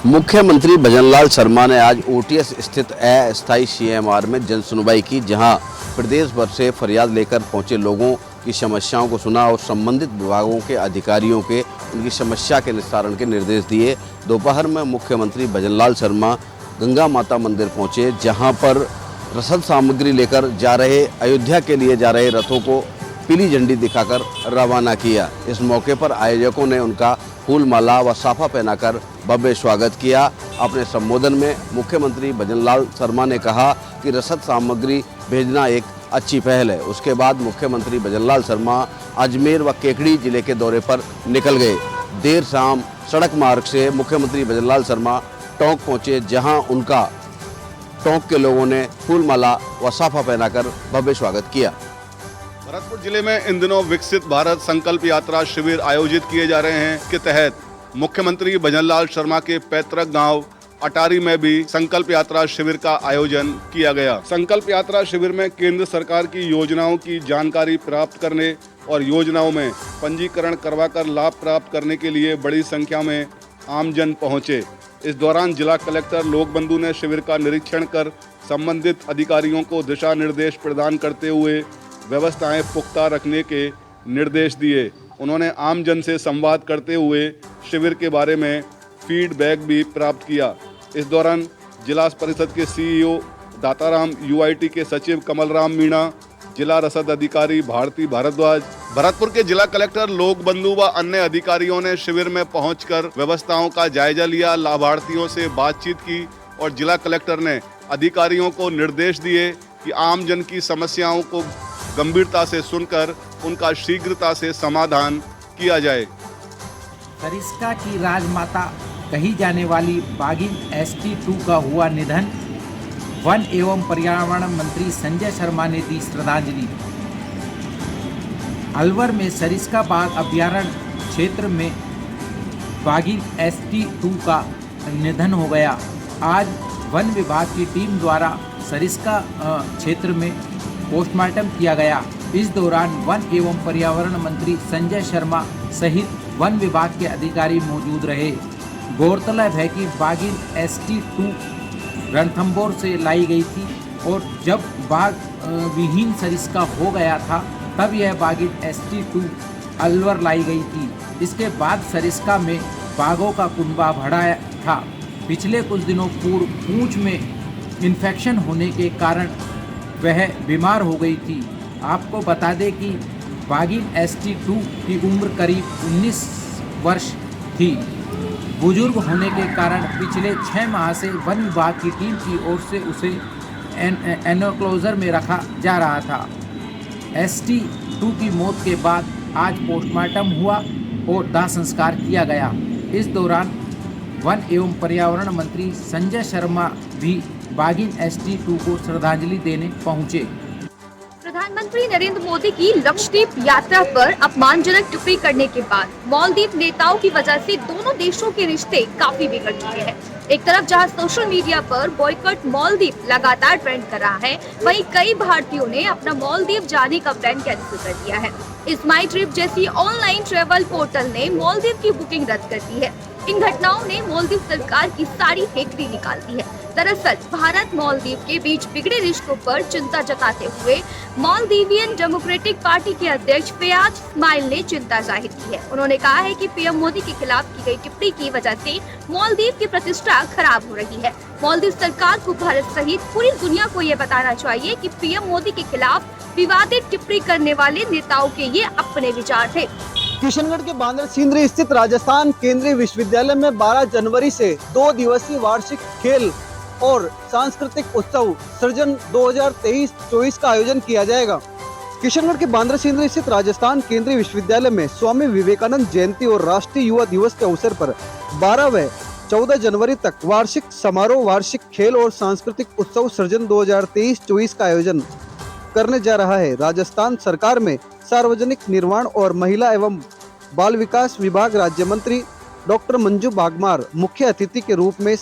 मुख्यमंत्री भजनलाल शर्मा ने आज ओटीएस स्थित अस्थायी सीएमआर में जन सुनवाई की, जहां प्रदेश भर से फरियाद लेकर पहुंचे लोगों की समस्याओं को सुना और संबंधित विभागों के अधिकारियों के उनकी समस्या के निस्तारण के निर्देश दिए। दोपहर में मुख्यमंत्री भजनलाल शर्मा गंगा माता मंदिर पहुंचे, जहां पर रसद सामग्री लेकर जा रहे अयोध्या के लिए जा रहे रथों को पीली झंडी दिखाकर रवाना किया। इस मौके पर आयोजकों ने उनका फूल माला व साफा पहनाकर भव्य स्वागत किया। अपने संबोधन में मुख्यमंत्री भजनलाल शर्मा ने कहा कि रसद सामग्री भेजना एक अच्छी पहल है। उसके बाद मुख्यमंत्री भजनलाल शर्मा अजमेर व केकड़ी जिले के दौरे पर निकल गए। देर शाम सड़क मार्ग से मुख्यमंत्री भजनलाल शर्मा टोंक पहुंचे, जहां उनका टोंक के लोगों ने फूल माला व साफा पहनाकर भव्य स्वागत किया। भरतपुर जिले में इन दिनों विकसित भारत संकल्प यात्रा शिविर आयोजित किए जा रहे हैं। के तहत मुख्यमंत्री भजनलाल शर्मा के पैतृक गांव अटारी में भी संकल्प यात्रा शिविर का आयोजन किया गया। संकल्प यात्रा शिविर में केंद्र सरकार की योजनाओं की जानकारी प्राप्त करने और योजनाओं में पंजीकरण करवाकर लाभ प्राप्त करने के लिए बड़ी संख्या में आमजन पहुंचे। इस दौरान जिला कलेक्टर लोकबंधु ने शिविर का निरीक्षण कर संबंधित अधिकारियों को दिशा निर्देश प्रदान करते हुए व्यवस्थाएं पुख्ता रखने के निर्देश दिए। उन्होंने आमजन से संवाद करते हुए शिविर के बारे में फीडबैक भी प्राप्त किया। इस दौरान जिला परिषद के सीईओ दाताराम, यूआईटी के सचिव कमलराम मीणा, जिला रसद अधिकारी भारती भारद्वाज, भरतपुर के जिला कलेक्टर लोकबंधु व अन्य अधिकारियों ने शिविर में पहुंचकर व्यवस्थाओं का जायजा लिया, लाभार्थियों से बातचीत की और जिला कलेक्टर ने अधिकारियों को निर्देश दिए कि आमजन की समस्याओं को गंभीरता से सुनकर उनका शीघ्रता से समाधान किया जाए। सरिस्का की राजमाता कही जाने वाली बाघिन ST2 का हुआ निधन। वन एवं पर्यावरण मंत्री संजय शर्मा ने दी श्रद्धांजलि। अलवर में सरिस्का बाघ अभ्यारण्य क्षेत्र में बाघिन ST2 का निधन हो गया। आज वन विभाग की टीम द्वारा सरिस्का क्षेत्र में पोस्टमार्टम किया गया। इस दौरान वन एवं पर्यावरण मंत्री संजय शर्मा सहित वन विभाग के अधिकारी मौजूद रहे। गौरतलब है कि बाघिन ST2 रणथंभौर से लाई गई थी और जब बाघ विहीन सरिस्का हो गया था तब यह बाघिन ST2 अलवर लाई गई थी। इसके बाद सरिस्का में बाघों का कुनबा बढ़ा था। पिछले कुछ दिनों पूर्व पूंछ में इन्फेक्शन होने के कारण वह बीमार हो गई थी। आपको बता दें कि बाघिन ST2 की उम्र करीब 19 वर्ष थी। बुजुर्ग होने के कारण पिछले 6 माह से वन विभाग की टीम की ओर से उसे एनक्लोजर में रखा जा रहा था। ST2 की मौत के बाद आज पोस्टमार्टम हुआ और दाह संस्कार किया गया। इस दौरान वन एवं पर्यावरण मंत्री संजय शर्मा भी बाघिन ST2 को श्रद्धांजलि देने पहुंचे। प्रधानमंत्री नरेंद्र मोदी की लक्षद्वीप यात्रा पर अपमानजनक टिप्पणी करने के बाद मालदीव नेताओं की वजह से दोनों देशों के रिश्ते काफी बिगड़ चुके हैं। एक तरफ जहां सोशल मीडिया पर बॉयकॉट मालदीव लगातार ट्रेंड कर रहा है, वहीं कई भारतीयों ने अपना मालदीव जाने का प्लान कैंसिल कर दिया है। इस माई ट्रिप जैसी ऑनलाइन ट्रेवल पोर्टल ने मालदीव की बुकिंग रद्द कर दी है। इन घटनाओं ने मालदीव सरकार की सारी हेकड़ी निकाल दी है। दरअसल भारत मालदीव के बीच बिगड़े रिश्तों पर चिंता जताते हुए मालदीवियन डेमोक्रेटिक पार्टी के अध्यक्ष फयाज इस्माइल ने चिंता जाहिर की है। उन्होंने कहा है कि पीएम मोदी के खिलाफ की गई टिप्पणी की वजह से मालदीव की प्रतिष्ठा खराब हो रही है। मालदीव सरकार को भारत सहित पूरी दुनिया को ये बताना चाहिए कि पीएम मोदी के खिलाफ विवादित टिप्पणी करने वाले नेताओं के ये अपने विचार थे। किशनगढ़ के बांद्रा सिंदरी स्थित राजस्थान केंद्रीय विश्वविद्यालय में 12 जनवरी से 2 दिवसीय वार्षिक खेल और सांस्कृतिक उत्सव सृजन 2023-24 का आयोजन किया जाएगा। किशनगढ़ के बांद्रा सिंदरी स्थित राजस्थान केंद्रीय विश्वविद्यालय में स्वामी विवेकानंद जयंती और राष्ट्रीय युवा दिवस के अवसर पर 12 व 14 जनवरी तक वार्षिक समारोह, वार्षिक खेल और सांस्कृतिक उत्सव सृजन 2023-24 का आयोजन करने जा रहा है। राजस्थान सरकार में सार्वजनिक निर्माण और महिला एवं बाल विकास विभाग राज्य मंत्री डॉक्टर मंजू बागमार मुख्य अतिथि के रूप में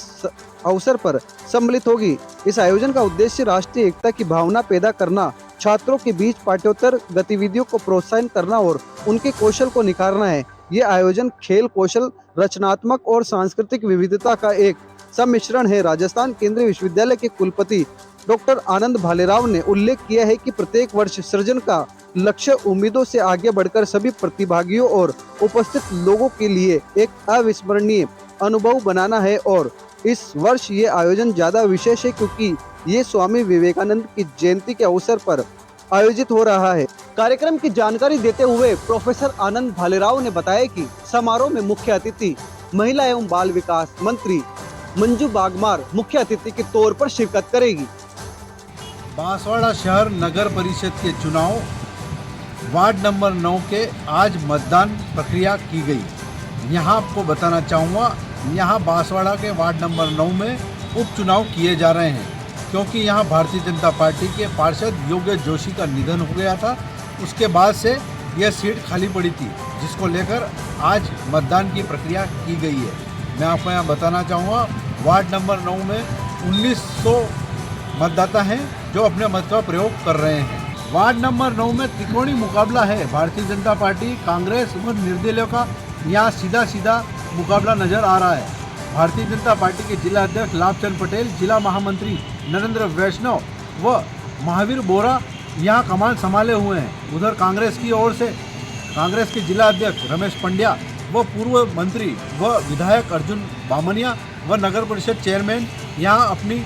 अवसर पर सम्मिलित होगी। इस आयोजन का उद्देश्य राष्ट्रीय एकता की भावना पैदा करना, छात्रों के बीच पाठ्येतर गतिविधियों को प्रोत्साहन करना और उनके कौशल को निखारना है। ये आयोजन खेल कौशल, रचनात्मक और सांस्कृतिक विविधता का एक सम्मिश्रण है। राजस्थान केंद्रीय विश्वविद्यालय के कुलपति डॉक्टर आनंद भालेराव ने उल्लेख किया है कि प्रत्येक वर्ष सृजन का लक्ष्य उम्मीदों से आगे बढ़कर सभी प्रतिभागियों और उपस्थित लोगों के लिए एक अविस्मरणीय अनुभव बनाना है और इस वर्ष ये आयोजन ज्यादा विशेष है क्योंकि ये स्वामी विवेकानंद की जयंती के अवसर पर आयोजित हो रहा है। कार्यक्रम की जानकारी देते हुए प्रोफेसर आनंद भालेराव ने बताया कि समारोह में मुख्य अतिथि महिला एवं बाल विकास मंत्री मंजू बागमार मुख्य अतिथि के तौर पर शिरकत करेगी। बांसवाड़ा शहर नगर परिषद के चुनाव वार्ड नंबर 9 के आज मतदान प्रक्रिया की गई। यहाँ आपको बताना चाहूँगा, यहाँ बांसवाड़ा के वार्ड नंबर 9 में उपचुनाव किए जा रहे हैं क्योंकि यहाँ भारतीय जनता पार्टी के पार्षद योगेश जोशी का निधन हो गया था। उसके बाद से यह सीट खाली पड़ी थी जिसको लेकर आज मतदान की प्रक्रिया की गई है। मैं आपको यहाँ बताना चाहूँगा, वार्ड नंबर 9 में 1900 मतदाता हैं जो अपने मत का प्रयोग कर रहे हैं। वार्ड नंबर 9 में त्रिकोणीय मुकाबला है। भारतीय जनता पार्टी, कांग्रेस व निर्दलीयों का यहाँ सीधा सीधा मुकाबला नजर आ रहा है। भारतीय जनता पार्टी के जिला अध्यक्ष लाभचंद पटेल, जिला महामंत्री नरेंद्र वैष्णव व महावीर बोरा यहाँ कमान संभाले हुए हैं। उधर कांग्रेस की ओर से कांग्रेस के जिला अध्यक्ष रमेश पंड्या व पूर्व मंत्री व विधायक अर्जुन बामनिया व नगर परिषद चेयरमैन यहाँ अपनी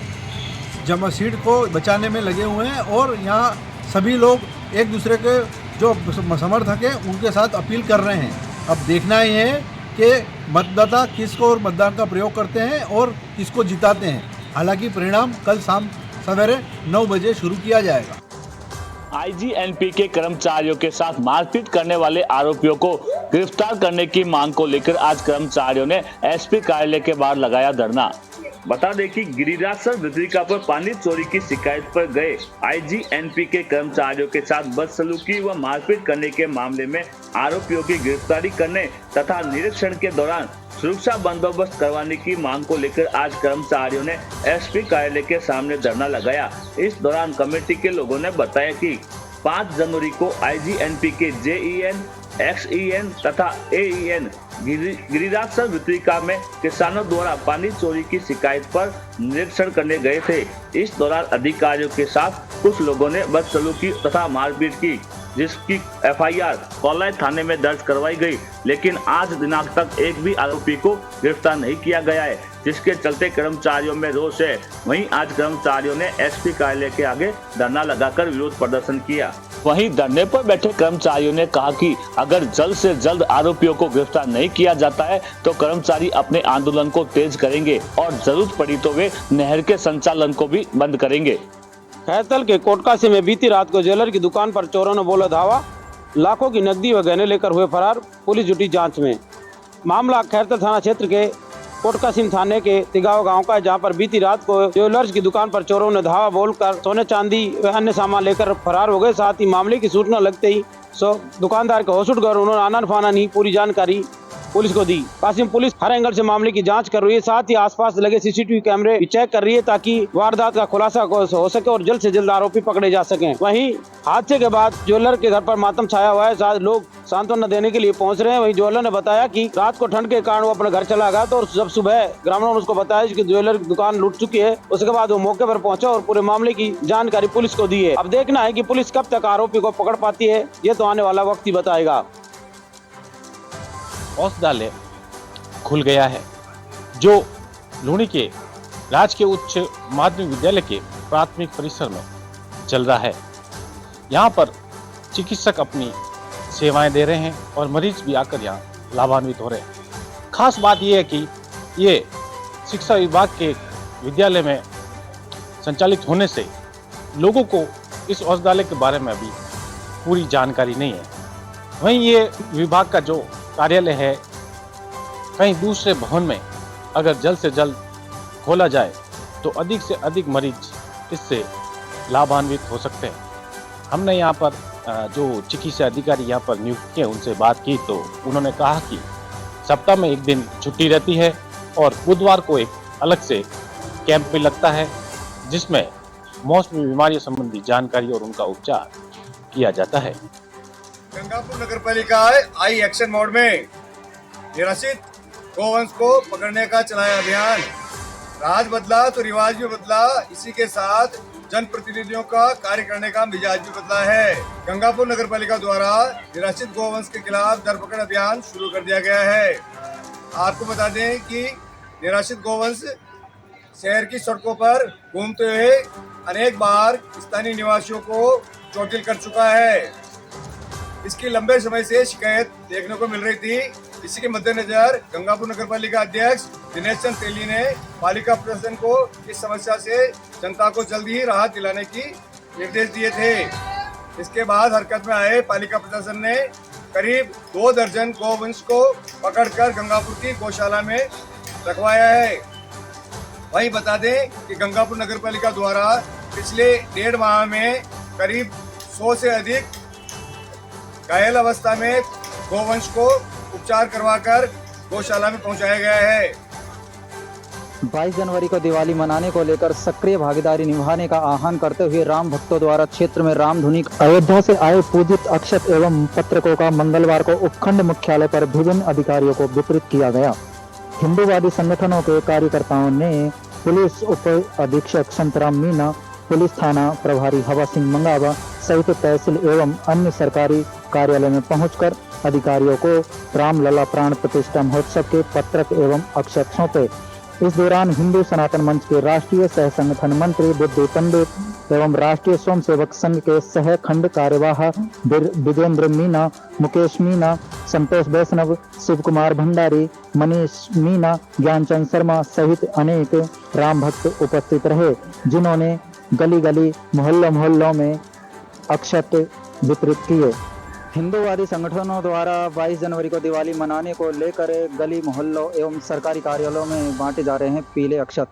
जमा सीट को बचाने में लगे हुए हैं और यहाँ सभी लोग एक दूसरे के जो समर्थक हैं उनके साथ अपील कर रहे हैं। अब देखना ही है कि मतदाता किसको और मतदान का प्रयोग करते हैं और किसको जिताते हैं। हालांकि परिणाम कल शाम सवेरे 9 बजे शुरू किया जाएगा। आईजीएनपी के कर्मचारियों के साथ मारपीट करने वाले आरोपियों को गिरफ्तार करने की मांग को लेकर आज कर्मचारियों ने एसपी कार्यालय के बाहर लगाया धरना। बता दें कि गिरिराज सर वितरिका पर पानी चोरी की शिकायत पर गए आईजीएनपी के कर्मचारियों के साथ बदसलूकी व मारपीट करने के मामले में आरोपियों की गिरफ्तारी करने तथा निरीक्षण के दौरान सुरक्षा बंदोबस्त करवाने की मांग को लेकर आज कर्मचारियों ने एसपी कार्यालय के सामने धरना लगाया। इस दौरान कमेटी के लोगों ने बताया कि 5 जनवरी को आईजीएनपी के जेईएन, एक्सईएन तथा एईएन गिरिराज सर वितरिका में किसानों द्वारा पानी चोरी की शिकायत पर निरीक्षण करने गए थे। इस दौरान अधिकारियों के साथ कुछ लोगों ने बदसलूकी तथा मारपीट की, जिसकी एफआईआर कौलाई थाने में दर्ज करवाई गई, लेकिन आज दिनांक तक एक भी आरोपी को गिरफ्तार नहीं किया गया है, जिसके चलते कर्मचारियों में रोष है। वहीं आज कर्मचारियों ने एसपी कार्यालय के आगे धरना लगाकर विरोध प्रदर्शन किया। वहीं धरने पर बैठे कर्मचारियों ने कहा कि अगर जल्द से जल्द आरोपियों को गिरफ्तार नहीं किया जाता है तो कर्मचारी अपने आंदोलन को तेज करेंगे और जरूरत पड़ी तो वे नहर के संचालन को भी बंद करेंगे। खैरतल के कोटकासी में बीती रात को ज्वेलर की दुकान पर चोरों ने बोला धावा, लाखों की नकदी व गहने लेकर हुए फरार, पुलिस जुटी जांच में। मामला खैरतल थाना क्षेत्र के कोटकासी थाने के तिगाव गांव का है, जहां पर बीती रात को ज्वेलर्स की दुकान पर चोरों ने धावा बोलकर सोने चांदी व अन्य सामान लेकर फरार हो गए। साथ ही मामले की सूचना लगते ही दुकानदार के होश उठ गए। उन्होंने आनन फानन ही पूरी जानकारी पुलिस को दी। कासिम पुलिस हर एंगल से मामले की जांच कर रही है, साथ ही आसपास लगे सीसीटीवी कैमरे भी चेक कर रही है ताकि वारदात का खुलासा हो सके और जल्द से जल्द आरोपी पकड़े जा सकें। वहीं हादसे के बाद ज्वेलर के घर पर मातम छाया हुआ है, साथ लोग सांत्वना देने के लिए पहुंच रहे हैं। वहीं ज्वेलर ने बताया कि रात को ठंड के कारण वो अपने घर चला गया, तो जब सुबह ग्रामीणों ने उसको बताया कि ज्वेलर की दुकान लूट चुकी है, उसके बाद वो मौके पर पहुंचा और पूरे मामले की जानकारी पुलिस को दी है। अब देखना है कि पुलिस कब तक आरोपी को पकड़ पाती है, ये तो आने वाला वक्त ही बताएगा। औषधालय खुल गया है जो लूणी के राजकीय उच्च माध्यमिक विद्यालय के प्राथमिक परिसर में चल रहा है। यहाँ पर चिकित्सक अपनी सेवाएं दे रहे हैं और मरीज भी आकर यहाँ लाभान्वित हो रहे हैं। खास बात यह है कि ये शिक्षा विभाग के विद्यालय में संचालित होने से लोगों को इस औषधालय के बारे में अभी पूरी जानकारी नहीं है। वहीं ये विभाग का जो कार्यालय है कहीं दूसरे भवन में अगर जल्द से जल्द खोला जाए तो अधिक से अधिक मरीज इससे लाभान्वित हो सकते हैं। हमने यहाँ पर जो चिकित्सा अधिकारी यहाँ पर नियुक्त किए उनसे बात की तो उन्होंने कहा कि सप्ताह में एक दिन छुट्टी रहती है और बुधवार को एक अलग से कैंप भी लगता है जिसमें मौसमी बीमारियों संबंधी जानकारी और उनका उपचार किया जाता है। गंगापुर नगर पालिका आई एक्शन मोड में निराश्रित गोवंश को पकड़ने का चलाया अभियान। राज बदला तो रिवाज भी बदला, इसी के साथ जनप्रतिनिधियों का कार्य करने का मिजाज भी बदला है। गंगापुर नगर पालिका द्वारा निराश्रित गोवंश के खिलाफ धरपकड़ अभियान शुरू कर दिया गया है। आपको बता दें कि निराश्रित गोवंश शहर की सड़कों पर घूमते हुए अनेक बार स्थानीय निवासियों को चोटिल कर चुका है। इसकी लंबे समय से शिकायत देखने को मिल रही थी। इसी के मद्देनजर गंगापुर नगर पालिका अध्यक्ष दिनेश चंद तेली ने पालिका प्रशासन को इस समस्या से जनता को जल्द ही राहत दिलाने की निर्देश दिए थे। इसके बाद हरकत में आए पालिका प्रशासन ने करीब 2 दर्जन गोवंश को पकड़कर गंगापुर की गौशाला में रखवाया है। वहीं बता दें कि गंगापुर नगर पालिका द्वारा पिछले 1.5 माह में करीब 100 से अधिक घायल अवस्था में गोवंश को उपचार करवाकर गौशाला में पहुंचाया गया है। 22 जनवरी को दिवाली मनाने को लेकर सक्रिय भागीदारी निभाने का आह्वान करते हुए राम भक्तों द्वारा क्षेत्र में रामधुनी अयोध्या से आए पूजित अक्षत एवं पत्रकों का मंगलवार को उपखंड मुख्यालय पर विभिन्न अधिकारियों को वितरित किया गया। हिंदूवादी संगठनों के कार्यकर्ताओं ने पुलिस उप अधीक्षक संतराम मीना, पुलिस थाना प्रभारी हवा सिंह मंगावा सहित तहसील एवं अन्य सरकारी कार्यालय में पहुंचकर अधिकारियों को रामलला प्राण प्रतिष्ठा महोत्सव के पत्रक एवं अक्षत सौंपे। इस दौरान हिंदू सनातन मंच के राष्ट्रीय सह संगठन मंत्री बुद्धि पंडित एवं राष्ट्रीय स्वयंसेवक संघ के सह खंड कार्यवाह विजेंद्र मीना, मुकेश मीना, संतोष वैष्णव, शिव कुमार भंडारी, मनीष मीना, ज्ञानचंद शर्मा सहित अनेक राम भक्त उपस्थित रहे, जिन्होंने गली गली मोहल्लों में अक्षत वितरित किए। हिंदूवादी संगठनों द्वारा 22 जनवरी को दिवाली मनाने को लेकर गली मोहल्लों एवं सरकारी कार्यालयों में बांटे जा रहे हैं पीले अक्षत।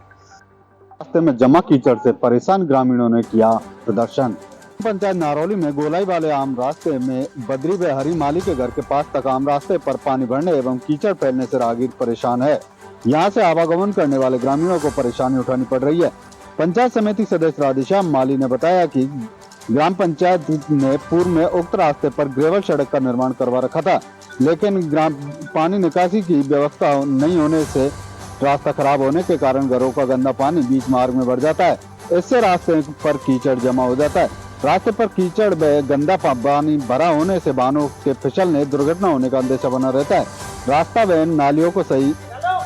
रास्ते में जमा कीचड़ से परेशान ग्रामीणों ने किया प्रदर्शन। पंचायत नारौली में गोलाई वाले आम रास्ते में बद्री व हरी माली के घर के पास तक आम रास्ते पर पानी भरने एवं कीचड़ फैलने से राहगीर परेशान है। यहाँ से आवागमन करने वाले ग्रामीणों को परेशानी उठानी पड़ रही है। पंचायत समिति सदस्य राधेश्याम माली ने बताया कि ग्राम पंचायत ने पूर्व में उक्त रास्ते पर ग्रेवल सड़क का निर्माण करवा रखा था, लेकिन ग्राम पानी निकासी की व्यवस्था नहीं होने से रास्ता खराब होने के कारण घरों का गंदा पानी बीच मार्ग में बढ़ जाता है। इससे रास्ते पर कीचड़ जमा हो जाता है। रास्ते पर कीचड़ व गंदा पानी भरा होने से वाहनों के फिसलने दुर्घटना होने का अंदेशा बना रहता है। रास्ता व नालियों को सही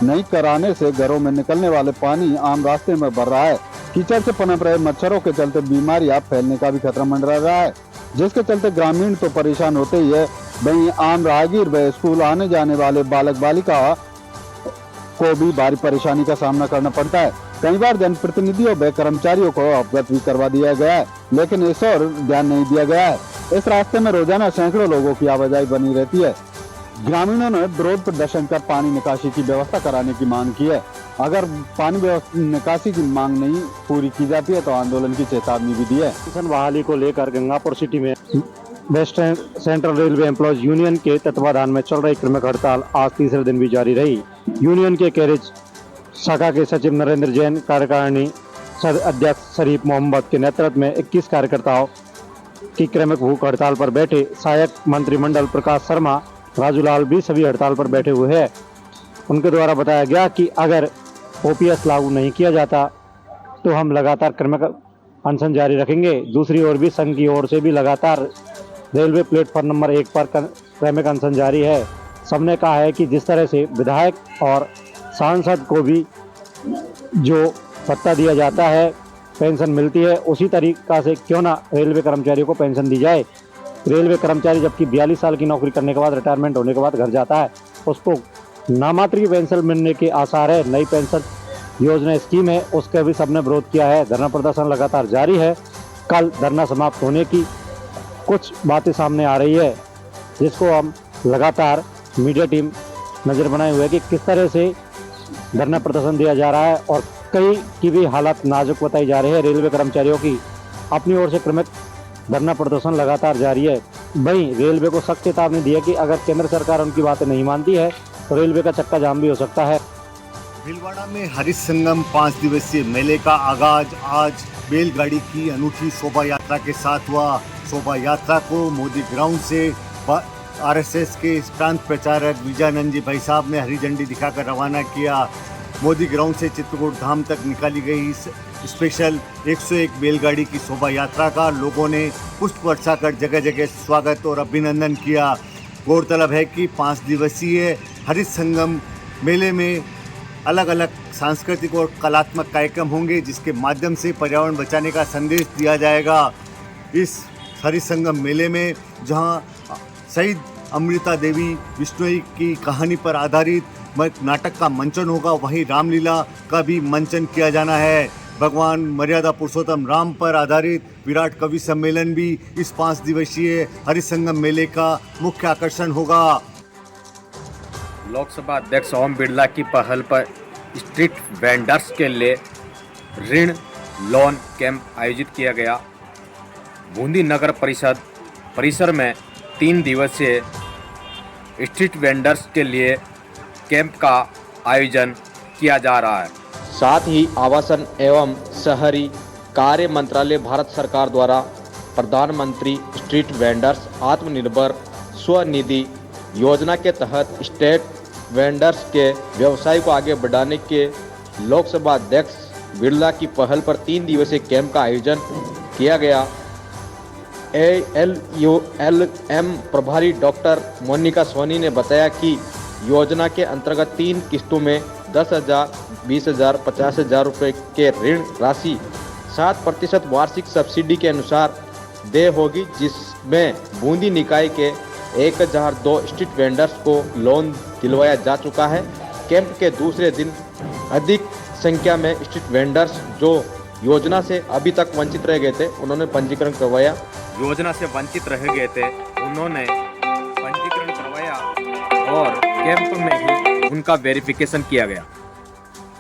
नहीं कराने से घरों में निकलने वाले पानी आम रास्ते में भर रहा है। कीचड़ से पनप रहे मच्छरों के चलते बीमारियां फैलने का भी खतरा मंडरा रहा है, जिसके चलते ग्रामीण तो परेशान होते ही है, वहीं आम राहगीर व स्कूल आने जाने वाले बालक बालिका को भी भारी परेशानी का सामना करना पड़ता है। कई बार जनप्रतिनिधियों व कर्मचारियों को अवगत भी करवा दिया गया है, लेकिन इस ओर ध्यान नहीं दिया गया है। इस रास्ते में रोजाना सैकड़ों लोगों की आवाजाही बनी रहती है। ग्रामीणों ने विरोध प्रदर्शन कर पानी निकासी की व्यवस्था कराने की मांग की है। अगर पानी निकासी की मांग नहीं पूरी की जाती है तो आंदोलन की चेतावनी भी दी है। मिशन बहाली को लेकर गंगापुर सिटी में western central railway employees union के तत्वाधान में चल रही क्रमिक हड़ताल आज तीसरे दिन भी जारी रही। यूनियन के कैरेज शाखा के सचिव नरेंद्र जैन, कार्यकारिणी अध्यक्ष शरीफ मोहम्मद के नेतृत्व में 21 कार्यकर्ताओं की क्रमिक भूख हड़ताल पर बैठे। सहायक मंत्रिमंडल प्रकाश शर्मा, राजूलाल भी सभी हड़ताल पर बैठे हुए हैं। उनके द्वारा बताया गया कि अगर ओपीएस लागू नहीं किया जाता तो हम लगातार क्रमिक अनशन जारी रखेंगे। दूसरी ओर भी संघ की ओर से भी लगातार रेलवे प्लेटफॉर्म नंबर 1 पर क्रमिक अनशन जारी है। सबने कहा है कि जिस तरह से विधायक और सांसद को भी जो भत्ता दिया जाता है, पेंशन मिलती है, उसी तरीका से क्यों ना रेलवे कर्मचारियों को पेंशन दी जाए। रेलवे कर्मचारी जबकि 42 साल की नौकरी करने के बाद रिटायरमेंट होने के बाद घर जाता है, उसको नामात्र की पेंशन मिलने के आसार है। नई पेंशन योजना स्कीम है, उसका भी सबने विरोध किया है। धरना प्रदर्शन लगातार जारी है। कल धरना समाप्त होने की कुछ बातें सामने आ रही है, जिसको हम लगातार मीडिया टीम नज़र बनाए हुए कि किस तरह से धरना प्रदर्शन दिया जा रहा है और कई की भी हालत नाजुक बताई जा रही है। रेलवे कर्मचारियों की अपनी ओर से क्रमिक धरना प्रदर्शन लगातार जारी है। वहीं रेलवे को सख्त चेतावनी दी है कि अगर केंद्र सरकार उनकी बातें नहीं मानती है तो रेलवे का चक्का जाम भी हो सकता है। भीलवाड़ा में हरित संगम 5 दिवसीय मेले का आगाज आज बैलगाड़ी की अनूठी शोभा यात्रा के साथ हुआ। शोभा यात्रा को मोदी ग्राउंड से आरएसएस के इस प्रांत प्रचारक विजयानंद जी भाई साहब ने हरी झंडी दिखाकर रवाना किया। मोदी ग्राउंड से चित्रकूट धाम तक निकाली गई इस स्पेशल 101 बैलगाड़ी की शोभा यात्रा का लोगों ने पुष्प वर्षा कर जगह जगह स्वागत और अभिनंदन किया। गौरतलब है कि 5 दिवसीय हरित संगम मेले में अलग अलग सांस्कृतिक और कलात्मक कार्यक्रम होंगे, जिसके माध्यम से पर्यावरण बचाने का संदेश दिया जाएगा। इस हरित संगम मेले में जहां शहीद अमृता देवी बिश्नोई की कहानी पर आधारित नाटक का मंचन होगा, वहीं रामलीला का भी मंचन किया जाना है। भगवान मर्यादा पुरुषोत्तम राम पर आधारित विराट कवि सम्मेलन भी इस 5 दिवसीय हरित संगम मेले का मुख्य आकर्षण होगा। लोकसभा अध्यक्ष ओम बिरला की पहल पर स्ट्रीट वेंडर्स के लिए ऋण लोन कैंप आयोजित किया गया। बूंदी नगर परिषद परिसर में 3 दिवसीय स्ट्रीट वेंडर्स के लिए कैंप का आयोजन किया जा रहा है। साथ ही आवासन एवं शहरी कार्य मंत्रालय भारत सरकार द्वारा प्रधानमंत्री स्ट्रीट वेंडर्स आत्मनिर्भर स्वनिधि योजना के तहत स्ट्रीट वेंडर्स के व्यवसाय को आगे बढ़ाने के लोकसभा अध्यक्ष बिरला की पहल पर 3 दिवसीय कैंप का आयोजन किया गया। ALULM प्रभारी डॉक्टर मोनिका सोनी ने बताया कि योजना के अंतर्गत 3 किस्तों में 10,000, 20,000, 50,000 रुपये के ऋण राशि 7% वार्षिक सब्सिडी के अनुसार देय होगी, जिसमें बूंदी निकाय के 1,002 स्ट्रीट वेंडर्स को लोन दिलवाया जा चुका है। कैंप के दूसरे दिन अधिक संख्या में स्ट्रीट वेंडर्स जो योजना से अभी तक वंचित रह गए थे, उन्होंने पंजीकरण करवाया। योजना से वंचित रह गए थे, उन्होंने पंजीकरण करवाया और कैंप में ही उनका वेरिफिकेशन किया गया।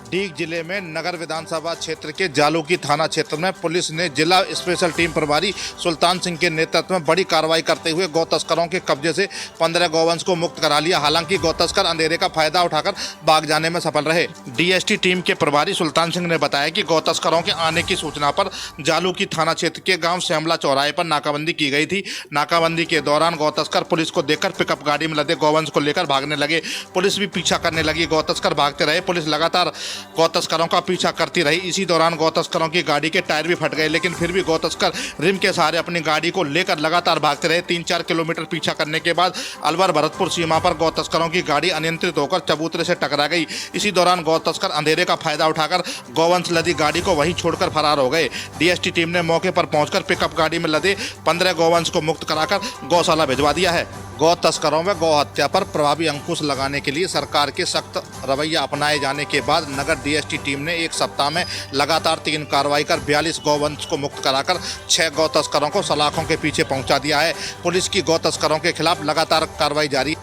डीग जिले में नगर विधानसभा क्षेत्र के जालूकी थाना क्षेत्र में पुलिस ने जिला स्पेशल टीम प्रभारी सुल्तान सिंह के नेतृत्व में बड़ी कार्रवाई करते हुए गौ तस्करों के कब्जे से 15 गौवंश को मुक्त करा लिया। हालांकि गौ तस्कर अंधेरे का फायदा उठाकर भाग जाने में सफल रहे। डीएसटी टीम के प्रभारी सुल्तान सिंह ने बताया कि गौ तस्करों के आने की सूचना पर जालूकी थाना क्षेत्र के गाँव श्यामला चौराहे पर नाकाबंदी की गई थी। नाकाबंदी के दौरान गौ तस्कर पुलिस को देखकर पिकअप गाड़ी में लदे गौवंश को लेकर भागने लगे। पुलिस भी पीछा करने लगी। गौ तस्कर भागते रहे। पुलिस लगातार गौ तस्करों का पीछा करती रही। इसी दौरान गौ तस्करों की गाड़ी के टायर भी फट गए, लेकिन फिर भी गौ तस्कर रिम के सहारे अपनी गाड़ी को लेकर लगातार भागते रहे। 3-4 किलोमीटर पीछा करने के बाद अलवर भरतपुर सीमा पर गौ तस्करों की गाड़ी अनियंत्रित होकर चबूतरे से टकरा गई। इसी दौरान गौ तस्कर अंधेरे का फायदा उठाकर गौवंश लदी गाड़ी को वहीं छोड़कर फरार हो गए। डीएसटी टीम ने मौके पर पहुंचकर पिकअप गाड़ी में लदे 15 गौवंश को मुक्त कराकर गौशाला भिजवा दिया है। गौ तस्करों में गौ हत्या पर प्रभावी अंकुश लगाने के लिए सरकार के सख्त रवैया अपनाए जाने के बाद नगर डीएसटी टीम ने एक सप्ताह में लगातार 3 कार्रवाई कर 42 गौवंश को मुक्त कराकर 6 गौ तस्करों को सलाखों के पीछे पहुंचा दिया है। पुलिस की गौ तस्करों के खिलाफ लगातार कार्रवाई जारी।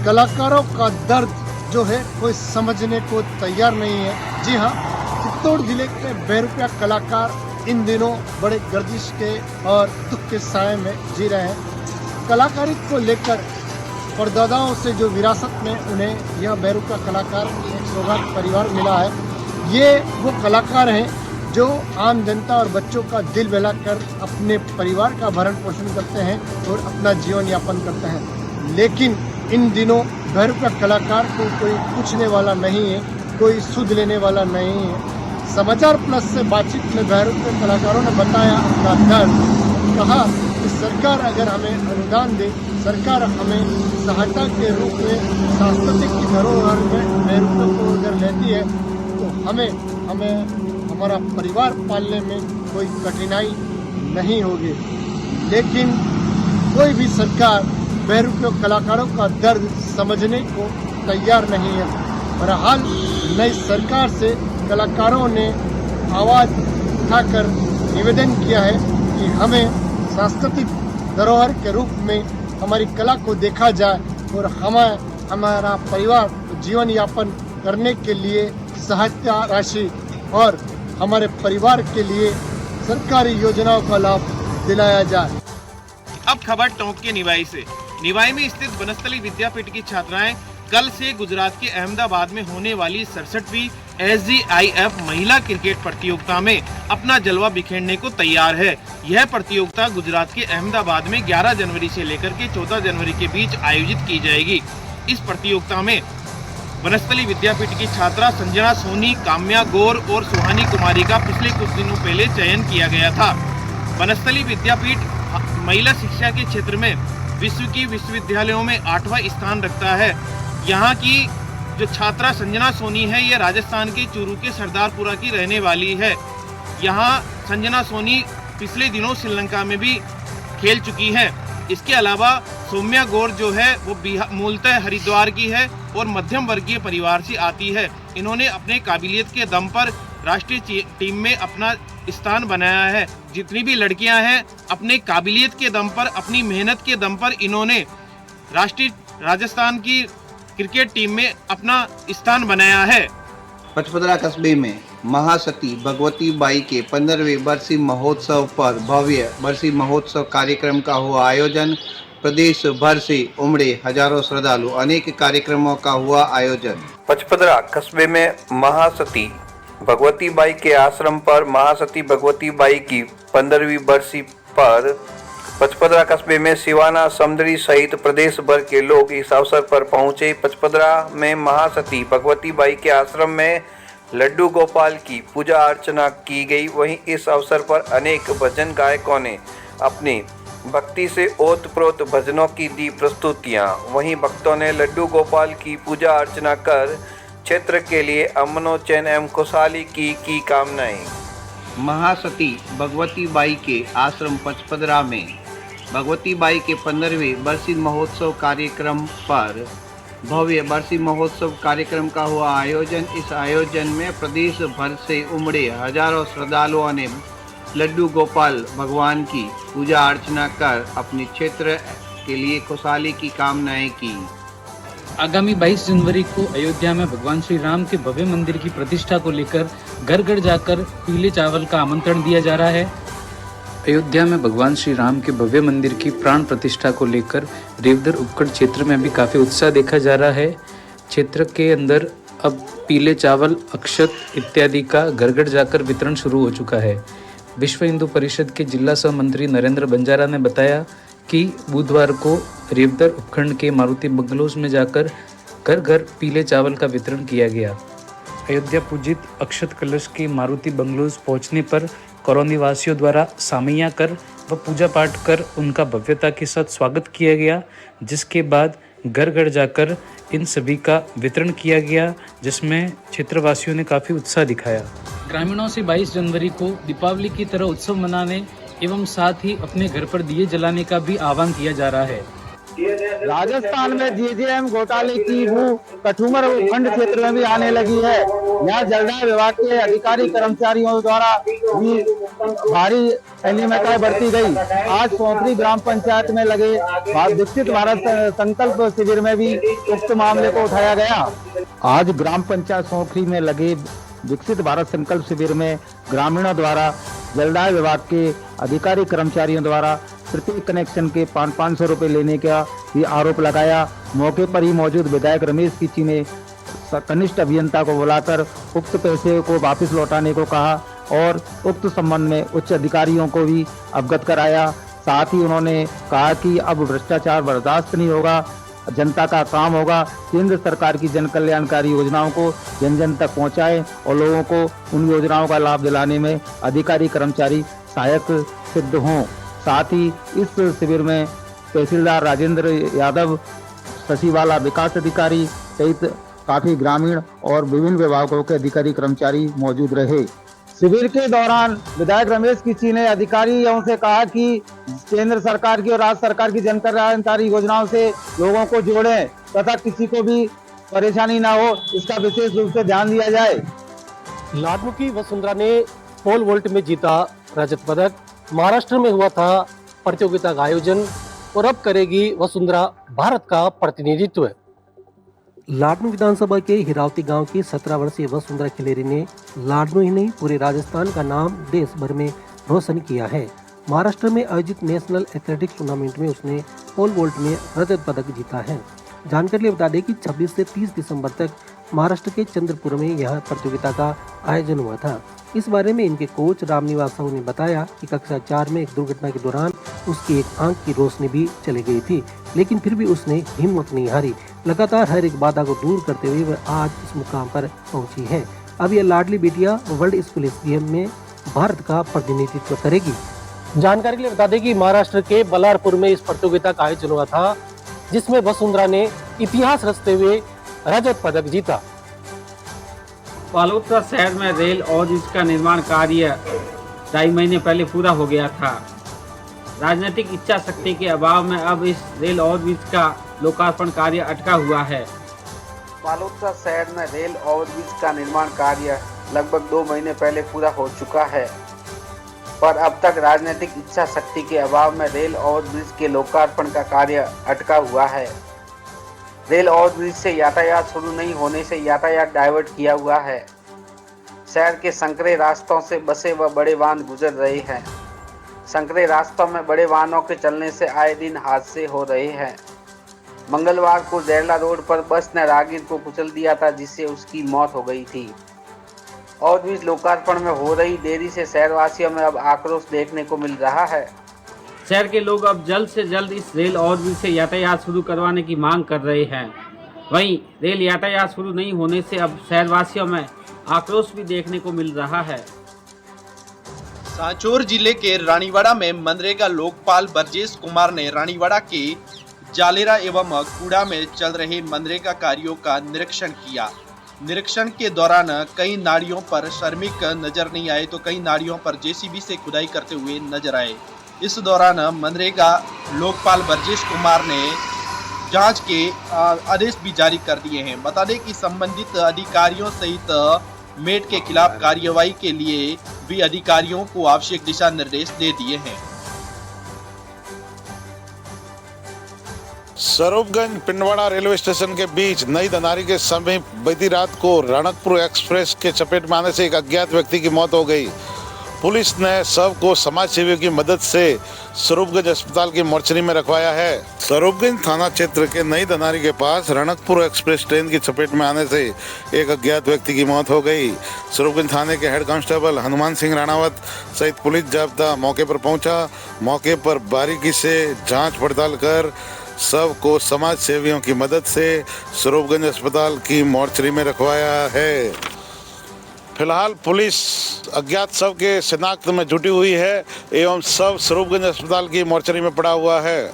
कलाकारों का दर्द जो है कोई समझने को तैयार नहीं है। जी हाँ, चित्तौड़ जिले के बेरुपया कलाकार इन दिनों बड़े गर्दिश के और दुख के साए में जी रहे हैं। कलाकारिता को लेकर परदादाओं से जो विरासत में उन्हें यह बेरुपया कलाकार एक सौगात परिवार मिला है। ये वो कलाकार हैं जो आम जनता और बच्चों का दिल बहलाकर अपने परिवार का भरण पोषण करते हैं और अपना जीवन यापन करते हैं। लेकिन इन दिनों बेरुपया कलाकार को कोई पूछने वाला नहीं है, कोई सुध लेने वाला नहीं है। समाचार प्लस से बातचीत में बेरुपया कलाकारों ने बताया अपना दर्द। कहा कि सरकार अगर हमें अनुदान दे, सरकार हमें सहायता के रूप में सांस्कृतिक की धरोहर में बेरुपया को अगर लेती है तो हमें हमारा परिवार पालने में कोई कठिनाई नहीं होगी। लेकिन कोई भी सरकार बेरुपया कलाकारों का दर्द समझने को तैयार नहीं है। बहरहाल नई सरकार से कलाकारों ने आवाज़ उठाकर निवेदन किया है कि हमें सांस्कृतिक धरोहर के रूप में हमारी कला को देखा जाए और हमारा परिवार जीवन यापन करने के लिए सहायता राशि और हमारे परिवार के लिए सरकारी योजनाओं का लाभ दिलाया जाए। अब खबर टोंक के निवाई से। निवाई में स्थित वनस्थली विद्यापीठ की छात्राएं कल से गुजरात के अहमदाबाद में होने वाली 67वीं SGIF महिला क्रिकेट प्रतियोगिता में अपना जलवा बिखेरने को तैयार है। यह प्रतियोगिता गुजरात के अहमदाबाद में 11 जनवरी से लेकर के 14 जनवरी के बीच आयोजित की जाएगी। इस प्रतियोगिता में वनस्थली विद्यापीठ की छात्रा संजना सोनी, काम्या गौर और सुहानी कुमारी का पिछले कुछ दिनों पहले चयन किया गया था। वनस्थली विद्यापीठ महिला शिक्षा के क्षेत्र में विश्व की विश्वविद्यालयों में 8वां स्थान रखता है। यहाँ की जो छात्रा संजना सोनी है, ये राजस्थान के चूरू के सरदारपुरा की रहने वाली है। यहाँ संजना सोनी पिछले दिनों श्रीलंका में भी खेल चुकी है। इसके अलावा सौम्या गौर जो है वो मूलतः हरिद्वार की है और मध्यम वर्गीय परिवार से आती है। इन्होंने अपने काबिलियत के दम पर राष्ट्रीय टीम में अपना स्थान बनाया है। जितनी भी लड़कियां हैं, अपने काबिलियत के दम पर, अपनी मेहनत के दम पर इन्होंने राजस्थान की क्रिकेट टीम में अपना स्थान बनाया है। पचपदरा कस्बे में महासती भगवती बाई के 15वें बरसी महोत्सव पर भव्य बरसी महोत्सव कार्यक्रम का हुआ आयोजन। प्रदेश भर से उमड़े हजारों श्रद्धालु, अनेक कार्यक्रमों का हुआ आयोजन। पचपदरा कस्बे में महासती भगवती बाई के आश्रम पर महासती भगवती बाई की 15वीं बरसी पर पचपदरा कस्बे में सिवाना समदरी सहित प्रदेश भर के लोग इस अवसर पर पहुंचे। पचपदरा में महासती भगवती बाई के आश्रम में लड्डू गोपाल की पूजा अर्चना की गई। वहीं इस अवसर पर अनेक भजन गायकों ने अपनी भक्ति से ओतप्रोत भजनों की दी प्रस्तुतियां। वहीं भक्तों ने लड्डू गोपाल की पूजा अर्चना कर क्षेत्र के लिए अमनो चैन एवं खुशहाली की कामनाएं। महासती भगवती बाई के आश्रम पचपदरा में भगवती बाई के 15वें बरसी महोत्सव कार्यक्रम पर भव्य बरसी महोत्सव कार्यक्रम का हुआ आयोजन। इस आयोजन में प्रदेश भर से उमड़े हजारों श्रद्धालुओं ने लड्डू गोपाल भगवान की पूजा अर्चना कर अपने क्षेत्र के लिए खुशहाली की कामनाएं की। आगामी 22 जनवरी को अयोध्या में भगवान श्री राम के भव्य मंदिर की प्रतिष्ठा को लेकर घर घर जाकर पीले चावल का आमंत्रण दिया जा रहा है। अयोध्या में भगवान श्री राम के भव्य मंदिर की प्राण प्रतिष्ठा को लेकर रेवदर उपखंड क्षेत्र में भी काफ़ी उत्साह देखा जा रहा है। क्षेत्र के अंदर अब पीले चावल, अक्षत इत्यादि का घर घर जाकर वितरण शुरू हो चुका है। विश्व हिंदू परिषद के जिला सह मंत्री नरेंद्र बंजारा ने बताया कि बुधवार को रेवदर उपखंड के मारुति बंगलोज में जाकर घर घर पीले चावल का वितरण किया गया। अयोध्या पूजित अक्षत कलश के मारुति बंगलोज पहुंचने पर करौंदी वासियों द्वारा सामैया कर व पूजा पाठ कर उनका भव्यता के साथ स्वागत किया गया, जिसके बाद घर घर जाकर इन सभी का वितरण किया गया, जिसमें क्षेत्रवासियों ने काफ़ी उत्साह दिखाया। ग्रामीणों से 22 जनवरी को दीपावली की तरह उत्सव मनाने एवं साथ ही अपने घर पर दिए जलाने का भी आह्वान किया जा रहा है। राजस्थान में जेजेएम घोटाले की वो कठुमर उपखंड क्षेत्र में भी आने लगी है। यहाँ जलदाय विभाग के अधिकारी कर्मचारियों द्वारा भी भारी अनियमितताएं बरती गई। आज सोंखरी ग्राम पंचायत में लगे विकसित भारत संकल्प शिविर में भी उक्त मामले को उठाया गया। आज ग्राम पंचायत सोंखरी में लगे विकसित भारत संकल्प शिविर में ग्रामीणों द्वारा जलदाय विभाग के अधिकारी कर्मचारियों द्वारा प्रत्येक कनेक्शन के 500 रुपये लेने का भी आरोप लगाया। मौके पर ही मौजूद विधायक रमेश किची ने कनिष्ठ अभियंता को बुलाकर उक्त पैसे को वापस लौटाने को कहा और उक्त संबंध में उच्च अधिकारियों को भी अवगत कराया। साथ ही उन्होंने कहा कि अब भ्रष्टाचार बर्दाश्त नहीं होगा, जनता का काम होगा केंद्र सरकार की जन कल्याणकारी योजनाओं को जन जन तक पहुंचाएं और लोगों को उन योजनाओं का लाभ दिलाने में अधिकारी कर्मचारी सहायक सिद्ध हों। साथ ही इस शिविर में तहसीलदार राजेंद्र यादव, सचिवालय विकास अधिकारी सहित काफी ग्रामीण और विभिन्न विभागों के अधिकारी कर्मचारी मौजूद रहे। शिविर के दौरान विधायक रमेश किची ने अधिकारियों से कहा कि केंद्र सरकार की और राज्य सरकार की जन कल्याणकारी योजनाओं से लोगों को जोड़ें तथा किसी को भी परेशानी ना हो, इसका विशेष रूप से ध्यान दिया जाए। लाडनू की वसुंधरा ने पोल वोल्ट में जीता रजत पदक। महाराष्ट्र में हुआ था प्रतियोगिता का आयोजन और अब करेगी वसुंधरा भारत का प्रतिनिधित्व। लाडनू विधानसभा के हिरावती गांव की 17 वर्षीय वसुंधरा खिलेरी ने लाडनू ही नहीं पूरे राजस्थान का नाम देश भर में रोशन किया है। महाराष्ट्र में आयोजित नेशनल एथलेटिक्स टूर्नामेंट में उसने पोल वोल्ट में रजत पदक जीता है। जानकारी लिए बता दें कि 26 से 30 दिसंबर तक महाराष्ट्र के चंद्रपुर में यह प्रतियोगिता का आयोजन हुआ था। इस बारे में इनके कोच रामनिवास साहू ने बताया कि कक्षा 4 में एक दुर्घटना के दौरान उसकी एक आंख की रोशनी भी चली गई थी, लेकिन फिर भी उसने हिम्मत नहीं हारी। लगातार हर एक बाधा को दूर करते हुए वह आज इस मुकाम पर पहुंची है। अब यह लाडली बेटिया वर्ल्ड स्कूल गेम में भारत का प्रतिनिधित्व करेगी। जानकारी के लिए बता दें कि महाराष्ट्र के बलारपुर में इस प्रतियोगिता का आयोजन हुआ था, जिसमें वसुंधरा ने इतिहास रचते हुए रजत पदक जीता। बालोद शहर में रेल और इसका निर्माण कार्य 2.5 महीने पहले पूरा हो गया था। राजनीतिक इच्छा शक्ति के अभाव में अब इस रेल ओवरब्रिज का लोकार्पण कार्य अटका हुआ है। बालोद शहर में रेल ओवरब्रिज का निर्माण कार्य लगभग 2 महीने पहले पूरा हो चुका है, पर अब तक राजनीतिक इच्छा शक्ति के अभाव में रेल ओवरब्रिज के लोकार्पण का कार्य अटका हुआ है। रेल ओवरब्रिज से यातायात शुरू नहीं होने से यातायात डाइवर्ट किया हुआ है। शहर के संकरे रास्तों से बसें व बड़े वाहन गुजर रहे हैं। संकरे रास्तों में बड़े वाहनों के चलने से आए दिन हादसे हो रहे हैं। मंगलवार को जैरला रोड पर बस ने राहगीर को कुचल दिया था, जिससे उसकी मौत हो गई थी। ओवरब्रिज लोकार्पण में हो रही देरी से शहरवासियों में अब आक्रोश देखने को मिल रहा है। शहर के लोग अब जल्द से जल्द इस रेल ओवरब्रिज से यातायात शुरू करवाने की मांग कर रहे हैं। वहीं रेल यातायात शुरू नहीं होने से अब शहरवासियों में आक्रोश भी देखने को मिल रहा है। सांचौर जिले के रानीवाड़ा में मनरेगा लोकपाल ब्रजेश कुमार ने रानीवाड़ा के जालेरा एवं कूड़ा में चल रहे मनरेगा कार्यों का निरीक्षण किया। निरीक्षण के दौरान कई नालियों पर श्रमिक नजर नहीं आए तो कई नालियों पर जेसीबी से खुदाई करते हुए नजर आए। इस दौरान मनरेगा लोकपाल ब्रजेश कुमार ने जांच के आदेश भी जारी कर दिए हैं। बता दें कि संबंधित अधिकारियों सहित मेट के खिलाफ कार्यवाही के लिए भी अधिकारियों को आवश्यक दिशा निर्देश दे दिए हैं। स्वरूपगंज पिंडवाड़ा रेलवे स्टेशन के बीच नई दनारी के समीप बीती रात को रणकपुर एक्सप्रेस के चपेट में आने से एक अज्ञात व्यक्ति की मौत हो गई। पुलिस ने शव को समाज सेवियों की मदद से स्वरूपगंज अस्पताल की मोर्चरी में रखवाया है। स्वरूपगंज थाना क्षेत्र के नई दनारी के पास रणकपुर एक्सप्रेस ट्रेन की चपेट में आने से एक अज्ञात व्यक्ति की मौत हो गई। स्वरूपगंज थाने के हेड कांस्टेबल हनुमान सिंह राणावत सहित पुलिस जाब्ता मौके पर पहुंचा। मौके पर बारीकी से जांच पड़ताल कर शव को समाज सेवियों की मदद से स्वरूपगंज अस्पताल की मोर्चरी में रखवाया है। फिलहाल पुलिस अज्ञात शव के शिनाख्त में जुटी हुई है एवं शव स्वरूपगंज अस्पताल की मोर्चरी में पड़ा हुआ है।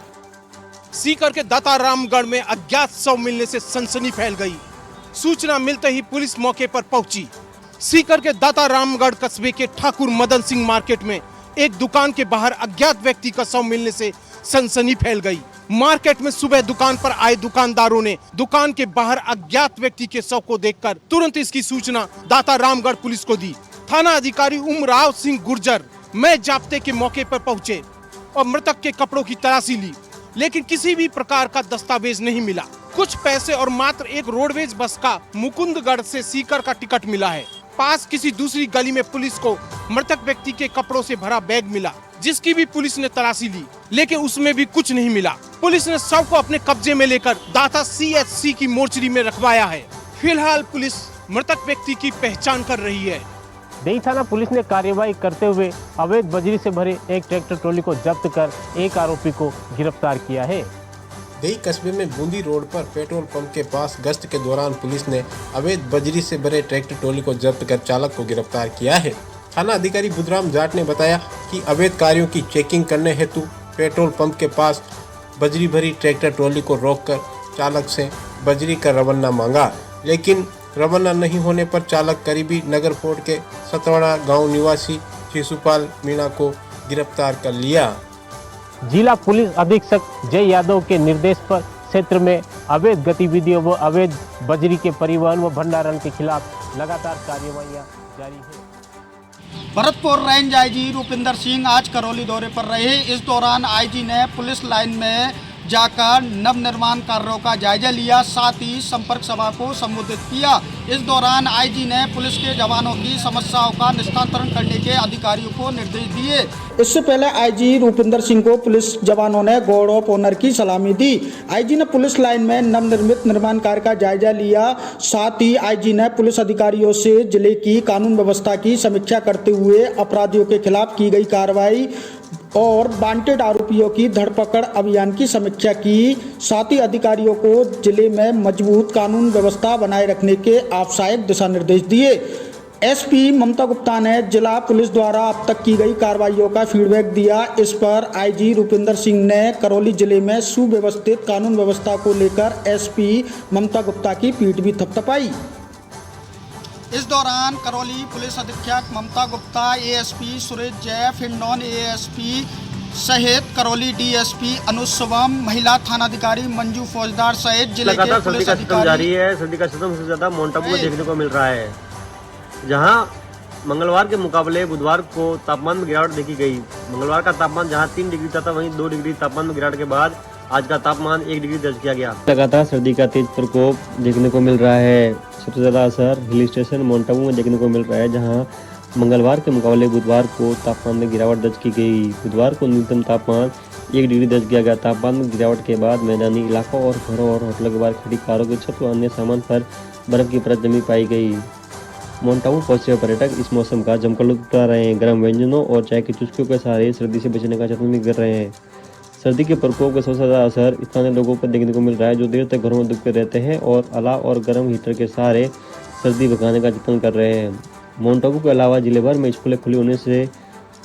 सीकर के दातारामगढ़ में अज्ञात शव मिलने से सनसनी फैल गई। सूचना मिलते ही पुलिस मौके पर पहुंची। सीकर के दातारामगढ़ कस्बे के ठाकुर मदन सिंह मार्केट में एक दुकान के बाहर अज्ञात व्यक्ति का शव मिलने से सनसनी फैल गई। मार्केट में सुबह दुकान पर आए दुकानदारों ने दुकान के बाहर अज्ञात व्यक्ति के शव को देखकर तुरंत इसकी सूचना दातारामगढ़ पुलिस को दी। थाना अधिकारी उमराव सिंह गुर्जर में जाब्ते के मौके पर पहुंचे और मृतक के कपड़ों की तलाशी ली, लेकिन किसी भी प्रकार का दस्तावेज नहीं मिला। कुछ पैसे और मात्र एक रोडवेज बस का मुकुंदगढ़ से सीकर का टिकट मिला है। पास किसी दूसरी गली में पुलिस को मृतक व्यक्ति के कपड़ों से भरा बैग मिला, जिसकी भी पुलिस ने तलाशी ली, लेकिन उसमें भी कुछ नहीं मिला। पुलिस ने शव को अपने कब्जे में लेकर दाता CHC की मोर्चरी में रखवाया है। फिलहाल पुलिस मृतक व्यक्ति की पहचान कर रही है। देई थाना पुलिस ने कार्रवाई करते हुए अवैध बजरी से भरे एक ट्रैक्टर ट्रॉली को जब्त कर एक आरोपी को गिरफ्तार किया है। देई कस्बे में बूंदी रोड पर पेट्रोल पंप के पास गश्त के दौरान पुलिस ने अवैध बजरी से भरे ट्रैक्टर ट्रॉली को जब्त कर चालक को गिरफ्तार किया है। थाना अधिकारी बुधराम जाट ने बताया कि अवैध कार्यों की चेकिंग करने हेतु पेट्रोल पंप के पास बजरी भरी ट्रैक्टर ट्रॉली को रोककर चालक से बजरी का रवाना मांगा, लेकिन रवाना नहीं होने पर चालक करीबी नगर फोर्ट के सतवाड़ा गांव निवासी शिशुपाल मीणा को गिरफ्तार कर लिया। जिला पुलिस अधीक्षक जय यादव के निर्देश पर क्षेत्र में अवैध गतिविधियों व अवैध बजरी के परिवहन व भंडारण के खिलाफ लगातार कार्रवाइयां जारी है। भरतपुर रेंज आईजी रुपिंदर सिंह आज करौली दौरे पर रहे। इस दौरान आईजी ने पुलिस लाइन में जाकर नव निर्माण कार्यों का जायजा लिया, साथ ही संपर्क सभा को संबोधित किया। इस दौरान आईजी ने पुलिस के जवानों की समस्याओं का निस्तारण करने के अधिकारियों को निर्देश दिए। इससे पहले आईजी रूपिंदर सिंह को पुलिस जवानों ने गार्ड ऑफ ऑनर की सलामी दी। आईजी ने पुलिस लाइन में नवनिर्मित निर्माण कार्य का जायजा लिया। साथ ही आईजी ने पुलिस अधिकारियों से जिले की कानून व्यवस्था की समीक्षा करते हुए अपराधियों के खिलाफ की गई कार्रवाई और वांटेड आरोपियों की धरपकड़ अभियान की समीक्षा की। साथ ही अधिकारियों को जिले में मजबूत कानून व्यवस्था बनाए रखने के आवश्यक दिशा निर्देश दिए। एसपी ममता गुप्ता ने जिला पुलिस द्वारा अब तक की गई कार्रवाइयों का फीडबैक दिया। इस पर आईजी रूपिंदर सिंह ने करौली जिले में सुव्यवस्थित कानून व्यवस्था को लेकर एसपी ममता गुप्ता की पीठ भी थपथपाई। इस दौरान करौली पुलिस अधीक्षक ममता गुप्ता, एएसपी सुरेश जैफ, हिंडौन एएसपी सहित करौली डीएसपी अनुज शुभम, महिला थानाधिकारी मंजू फौजदार सहित जिले के पुलिस अधिकारी जारी है। सर्दी का सिस्टम सबसे ज्यादा माउंट आबू में देखने को मिल रहा है, जहां मंगलवार के मुकाबले बुधवार को तापमान में गिरावट देखी गई। मंगलवार का तापमान जहां 3 डिग्री था, वहीं 2 डिग्री तापमान में गिरावट के बाद आज का तापमान 1 डिग्री दर्ज किया गया। लगातार सर्दी का तेज प्रकोप देखने को मिल रहा है। सबसे ज्यादा असर हिल स्टेशन माउंट आबू में देखने को मिल रहा है, जहां मंगलवार के मुकाबले बुधवार को तापमान में गिरावट दर्ज की गई। बुधवार को न्यूनतम तापमान 1 डिग्री दर्ज किया गया। तापमान में गिरावट के बाद मैदानी इलाकों और घरों और होटलों के बाहर खड़ी कारों की छत व अन्य सामान पर बर्फ की परत जमी पाई गई। माउंट आबू पहुंचे हुए पर्यटक इस मौसम का जमकर लुत्फ उठा रहे हैं। गर्म व्यंजनों और चाय की चुस्कियों के सहारे सर्दी से बचने का यत्न भी कर रहे हैं। सर्दी के प्रकोप का सबसे ज़्यादा असर स्थानीय लोगों पर देखने को मिल रहा है, जो देर तक घरों में दुबके रहते हैं और अलाव और गर्म हीटर के सहारे सर्दी भगाने का यत्न कर रहे हैं। माउंट आबू के अलावा जिले भर में स्कूलें खुली होने से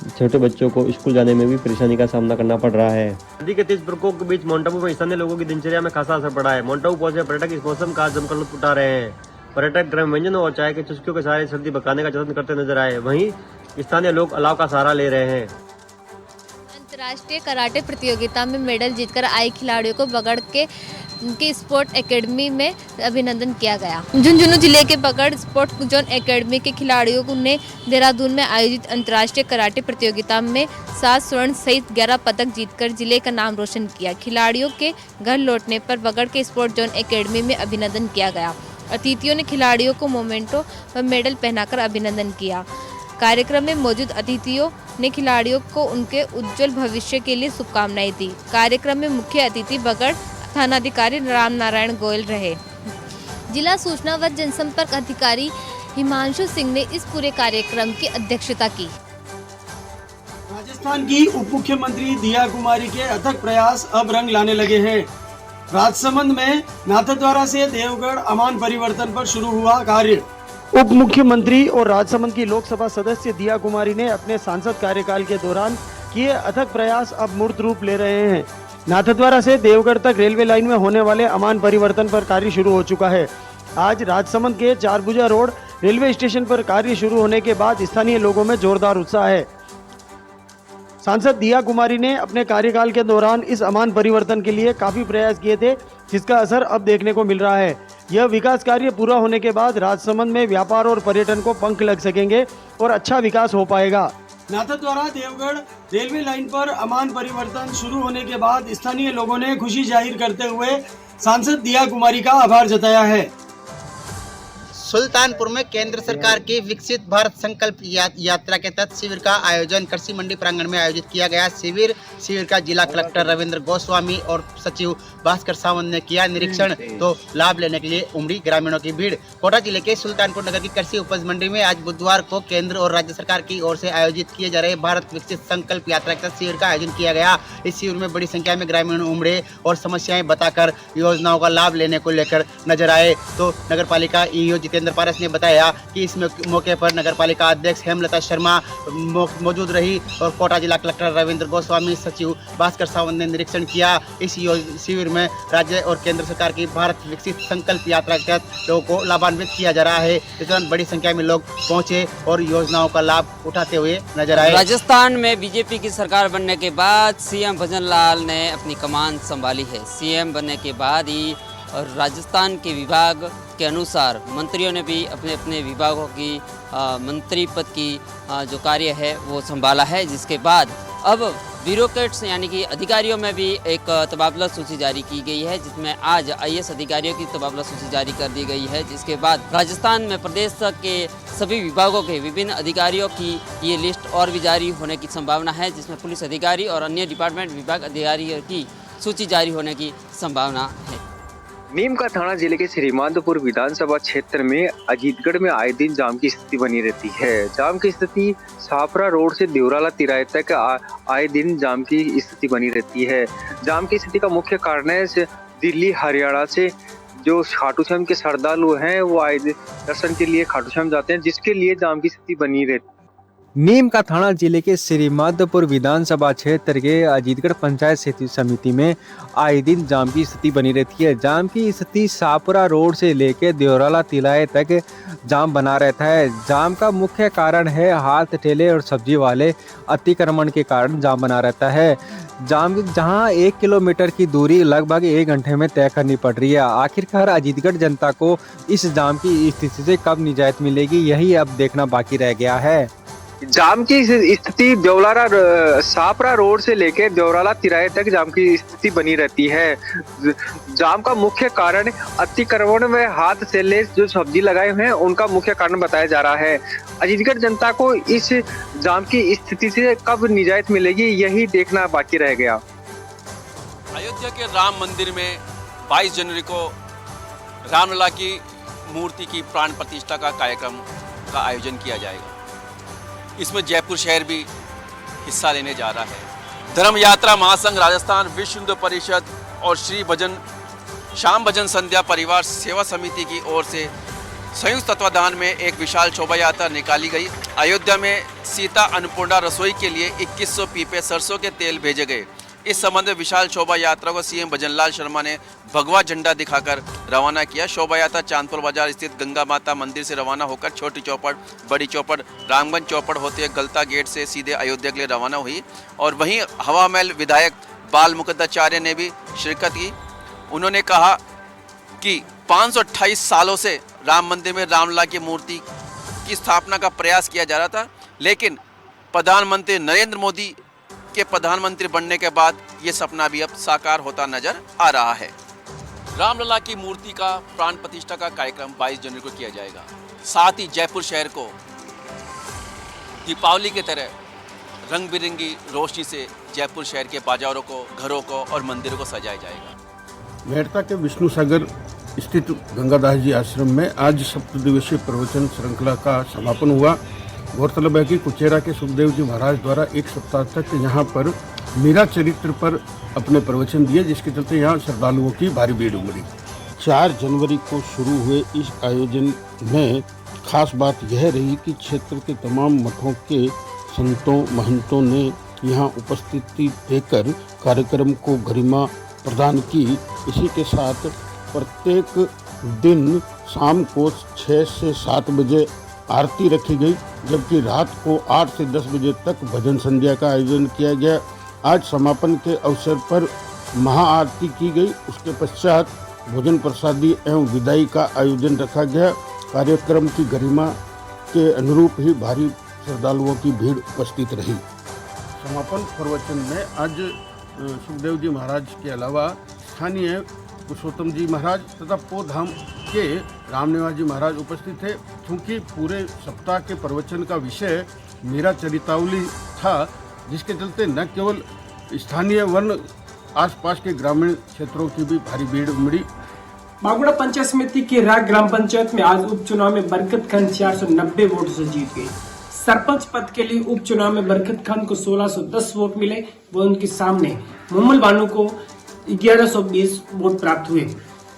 छोटे बच्चों को स्कूल जाने में भी परेशानी का सामना करना पड़ रहा है। सर्दी के तेज प्रकोप के बीच माउंट आबू में स्थानीय लोगों की दिनचर्या में खासा असर पड़ा है। माउंट आबू पहुंचे पर्यटक इस मौसम का जमकर लुत्फ उठा रहे हैं। पर्यटक गर्म व्यंजनों और चाय के चुस्कियों के सहारे सर्दी भगाने का यत्न करते नजर आए। वहीं स्थानीय लोग अलाव का सहारा ले रहे हैं। अंतर्राष्ट्रीय कराटे प्रतियोगिता में मेडल जीतकर आई खिलाड़ियों को बगड़ के स्पोर्ट एकेडमी में अभिनंदन किया गया। झुंझुनू जिले के बगड़ स्पोर्ट जोन एकेडमी के खिलाड़ियों ने देहरादून में आयोजित अंतर्राष्ट्रीय कराटे प्रतियोगिता में 7 स्वर्ण सहित 11 पदक जीतकर जिले का नाम रोशन किया। खिलाड़ियों के घर लौटने पर बगड़ के स्पोर्ट जोन एकेडमी में अभिनंदन किया गया। अतिथियों ने खिलाड़ियों को मोमेंटो व मेडल पहनाकर अभिनंदन किया। कार्यक्रम में मौजूद अतिथियों ने खिलाड़ियों को उनके उज्जवल भविष्य के लिए शुभकामनाएं दी। कार्यक्रम में मुख्य अतिथि बगड़ थानाधिकारी राम नारायण गोयल रहे। जिला सूचना व जनसंपर्क अधिकारी हिमांशु सिंह ने इस पूरे कार्यक्रम की अध्यक्षता की। राजस्थान की उप मुख्यमंत्री दिया कुमारी के अथक प्रयास अब रंग लाने लगे हैं। राजसमंद में नाथद्वारा से देवगढ़ अमान परिवर्तन पर शुरू हुआ कार्य। उप मुख्यमंत्री और राजसमंद की लोकसभा सदस्य दिया कुमारी ने अपने सांसद कार्यकाल के दौरान किए अथक प्रयास अब मूर्त रूप ले रहे हैं। नाथद्वारा से देवगढ़ तक रेलवे लाइन में होने वाले अमान परिवर्तन पर कार्य शुरू हो चुका है। आज राजसमंद के चारभुजा रोड रेलवे स्टेशन पर कार्य शुरू होने के बाद स्थानीय लोगों में जोरदार उत्साह है। सांसद दिया कुमारी ने अपने कार्यकाल के दौरान इस अमान परिवर्तन के लिए काफी प्रयास किए थे, जिसका असर अब देखने को मिल रहा है। यह विकास कार्य पूरा होने के बाद राजसमंद में व्यापार और पर्यटन को पंख लग सकेंगे और अच्छा विकास हो पाएगा। नाथद्वारा देवगढ़ रेलवे लाइन पर अमान परिवर्तन शुरू होने के बाद स्थानीय लोगों ने खुशी जाहिर करते हुए सांसद दिया कुमारी का आभार जताया है। सुल्तानपुर में केंद्र सरकार की विकसित भारत संकल्प यात्रा के तहत शिविर का आयोजन कृषि मंडी प्रांगण में आयोजित किया गया। शिविर का जिला कलेक्टर रविंद्र गोस्वामी और सचिव भास्कर सावंत ने किया निरीक्षण, तो लाभ लेने के लिए उमड़ी ग्रामीणों की भीड़। कोटा जिले के सुल्तानपुर नगर की कृषि उपज मंडी में आज बुधवार को केंद्र और राज्य सरकार की ओर से आयोजित किए जा रहे भारत विकसित संकल्प यात्रा के तहत शिविर का आयोजन किया गया। इस शिविर में बड़ी संख्या में ग्रामीण उमड़े और समस्याएं बताकर योजनाओं का लाभ लेने को लेकर नजर आए। तो नगर पालिका ईओ जितेंद्र पारस ने बताया कि इस मौके पर नगर पालिका अध्यक्ष हेमलता शर्मा मौजूद रही और कोटा जिला कलेक्टर रविंद्र गोस्वामी, सचिव भास्कर सावंत ने निरीक्षण किया। इस शिविर में राज्य और केंद्र सरकार की भारत विकसित संकल्प यात्रा के तहत लोगों को लाभान्वित किया जा रहा है। इस दौरान बड़ी संख्या में लोग पहुंचे और योजनाओं का लाभ उठाते हुए नजर आए। राजस्थान में बीजेपी की सरकार बनने के बाद सीएम भजन लाल ने अपनी कमान संभाली है। सीएम बनने के बाद ही और राजस्थान के विभाग के अनुसार मंत्रियों ने भी अपने अपने विभागों की मंत्री पद की जो कार्य है वो संभाला है, जिसके बाद अब ब्यूरोक्रेट्स यानी कि अधिकारियों में भी एक तबादला सूची जारी की गई है, जिसमें आज IAS अधिकारियों की तबादला सूची जारी कर दी गई है, जिसके बाद राजस्थान में प्रदेश के सभी विभागों के विभिन्न अधिकारियों की ये लिस्ट और भी जारी होने की संभावना है, जिसमें पुलिस अधिकारी और अन्य डिपार्टमेंट विभाग अधिकारियों की सूची जारी होने की संभावना है। नीम का थाना जिले के श्रीमाधोपुर विधानसभा क्षेत्र में अजीतगढ़ में आए दिन जाम की स्थिति बनी रहती है। जाम की स्थिति साफरा रोड से देवराला तिराहे तक आए दिन जाम की स्थिति बनी रहती है। जाम की स्थिति का मुख्य कारण है दिल्ली हरियाणा से जो खाटू श्याम के श्रद्धालु हैं वो आए दर्शन के लिए खाटू श्याम जाते हैं, जिसके लिए जाम की स्थिति बनी रहती है। नीम का थाना जिले के श्रीमाधोपुर विधानसभा क्षेत्र के अजीतगढ़ पंचायत समिति में आए दिन जाम की स्थिति बनी रहती है। जाम की स्थिति सापुरा रोड से लेकर देवराला तिलाए तक जाम बना रहता है। जाम का मुख्य कारण है हाथ ठेले और सब्जी वाले अतिक्रमण के कारण जाम बना रहता है। जाम जहां 1 किलोमीटर की दूरी लगभग 1 घंटे में तय करनी पड़ रही है। आखिरकार अजीतगढ़ जनता को इस जाम की स्थिति से कब निजात मिलेगी, यही अब देखना बाकी रह गया है। जाम की स्थिति देवलारा सापरा रोड से लेकर देवराला तिराहे तक जाम की स्थिति बनी रहती है। जाम का मुख्य कारण अतिक्रमण में हाथ से ले जो सब्जी लगाए हुए हैं उनका मुख्य कारण बताया जा रहा है। अजीतगढ़ जनता को इस जाम की स्थिति से कब निजात मिलेगी, यही देखना बाकी रह गया। अयोध्या के राम मंदिर में 22 जनवरी को रामलला की मूर्ति की प्राण प्रतिष्ठा का कार्यक्रम का आयोजन किया जाएगा। इसमें जयपुर शहर भी हिस्सा लेने जा रहा है। धर्म यात्रा महासंघ राजस्थान, विश्व हिंदू परिषद और श्री भजन शाम भजन संध्या परिवार सेवा समिति की ओर से संयुक्त तत्वाधान में एक विशाल शोभा यात्रा निकाली गई। अयोध्या में सीता अन्नपूर्णा रसोई के लिए 2100 पीपे सरसों के तेल भेजे गए। इस संबंध में विशाल शोभा यात्रा को सीएम भजनलाल शर्मा ने भगवा झंडा दिखाकर रवाना किया। शोभा यात्रा चांदपुर बाजार स्थित गंगा माता मंदिर से रवाना होकर छोटी चौपड़, बड़ी चौपड़, रामगंज चौपड़ होते गलता गेट से सीधे अयोध्या के लिए रवाना हुई। और वहीं हवा महल विधायक बाल मुकुंदाचार्य ने भी शिरकत की। उन्होंने कहा कि 528 सालों से राम मंदिर में रामलला की मूर्ति की स्थापना का प्रयास किया जा रहा था, लेकिन प्रधानमंत्री नरेंद्र मोदी के प्रधानमंत्री बनने के बाद ये सपना भी अब साकार होता नजर आ रहा है। रामलला की मूर्ति का प्राण प्रतिष्ठा का कार्यक्रम 22 जनवरी को किया जाएगा। साथ ही जयपुर शहर को दीपावली की तरह रंग बिरंगी रोशनी से जयपुर शहर के बाजारों को, घरों को और मंदिरों को सजाया जाएगा। मेड़ता के विष्णु सागर स्थित गंगादास जी आश्रम में आज 7 दिवसीय प्रवचन श्रृंखला का समापन हुआ। गौरतलब है कि कुचेरा के सुखदेव जी महाराज द्वारा 1 सप्ताह तक यहाँ पर मीरा चरित्र पर अपने प्रवचन दिए, जिसके चलते यहाँ श्रद्धालुओं की भारी भीड़ उमड़ी। 4 जनवरी को शुरू हुए इस आयोजन में खास बात यह रही कि क्षेत्र के तमाम मठों के संतों महंतों ने यहाँ उपस्थिति देकर कार्यक्रम को गरिमा प्रदान की। इसी के साथ प्रत्येक दिन शाम को 6 से 7 बजे आरती रखी गई, जबकि रात को 8 से 10 बजे तक भजन संध्या का आयोजन किया गया। आज समापन के अवसर पर महाआरती की गई। उसके पश्चात भोजन प्रसादी एवं विदाई का आयोजन रखा गया। कार्यक्रम की गरिमा के अनुरूप ही भारी श्रद्धालुओं की भीड़ उपस्थित रही। समापन प्रवचन में आज सुखदेव जी महाराज के अलावा स्थानीय पुरुषोत्तम जी महाराज तथा पोधाम के रामनिवास जी महाराज उपस्थित थे। क्योंकि पूरे सप्ताह के प्रवचन का विषय मीरा चरितावली था, जिसके चलते न केवल स्थानीय वर्ण आसपास के ग्रामीण क्षेत्रों की भी भारी भीड़ उमड़ी। बागुड़ा पंचायत समिति की राग ग्राम पंचायत में आज उपचुनाव में बरकत खान 490 वोट से जीत गई। सरपंच पद के लिए उपचुनाव में बरकत खान को 1610 वोट मिले, वो उनके सामने मोमल बानू को 1120 वोट प्राप्त हुए।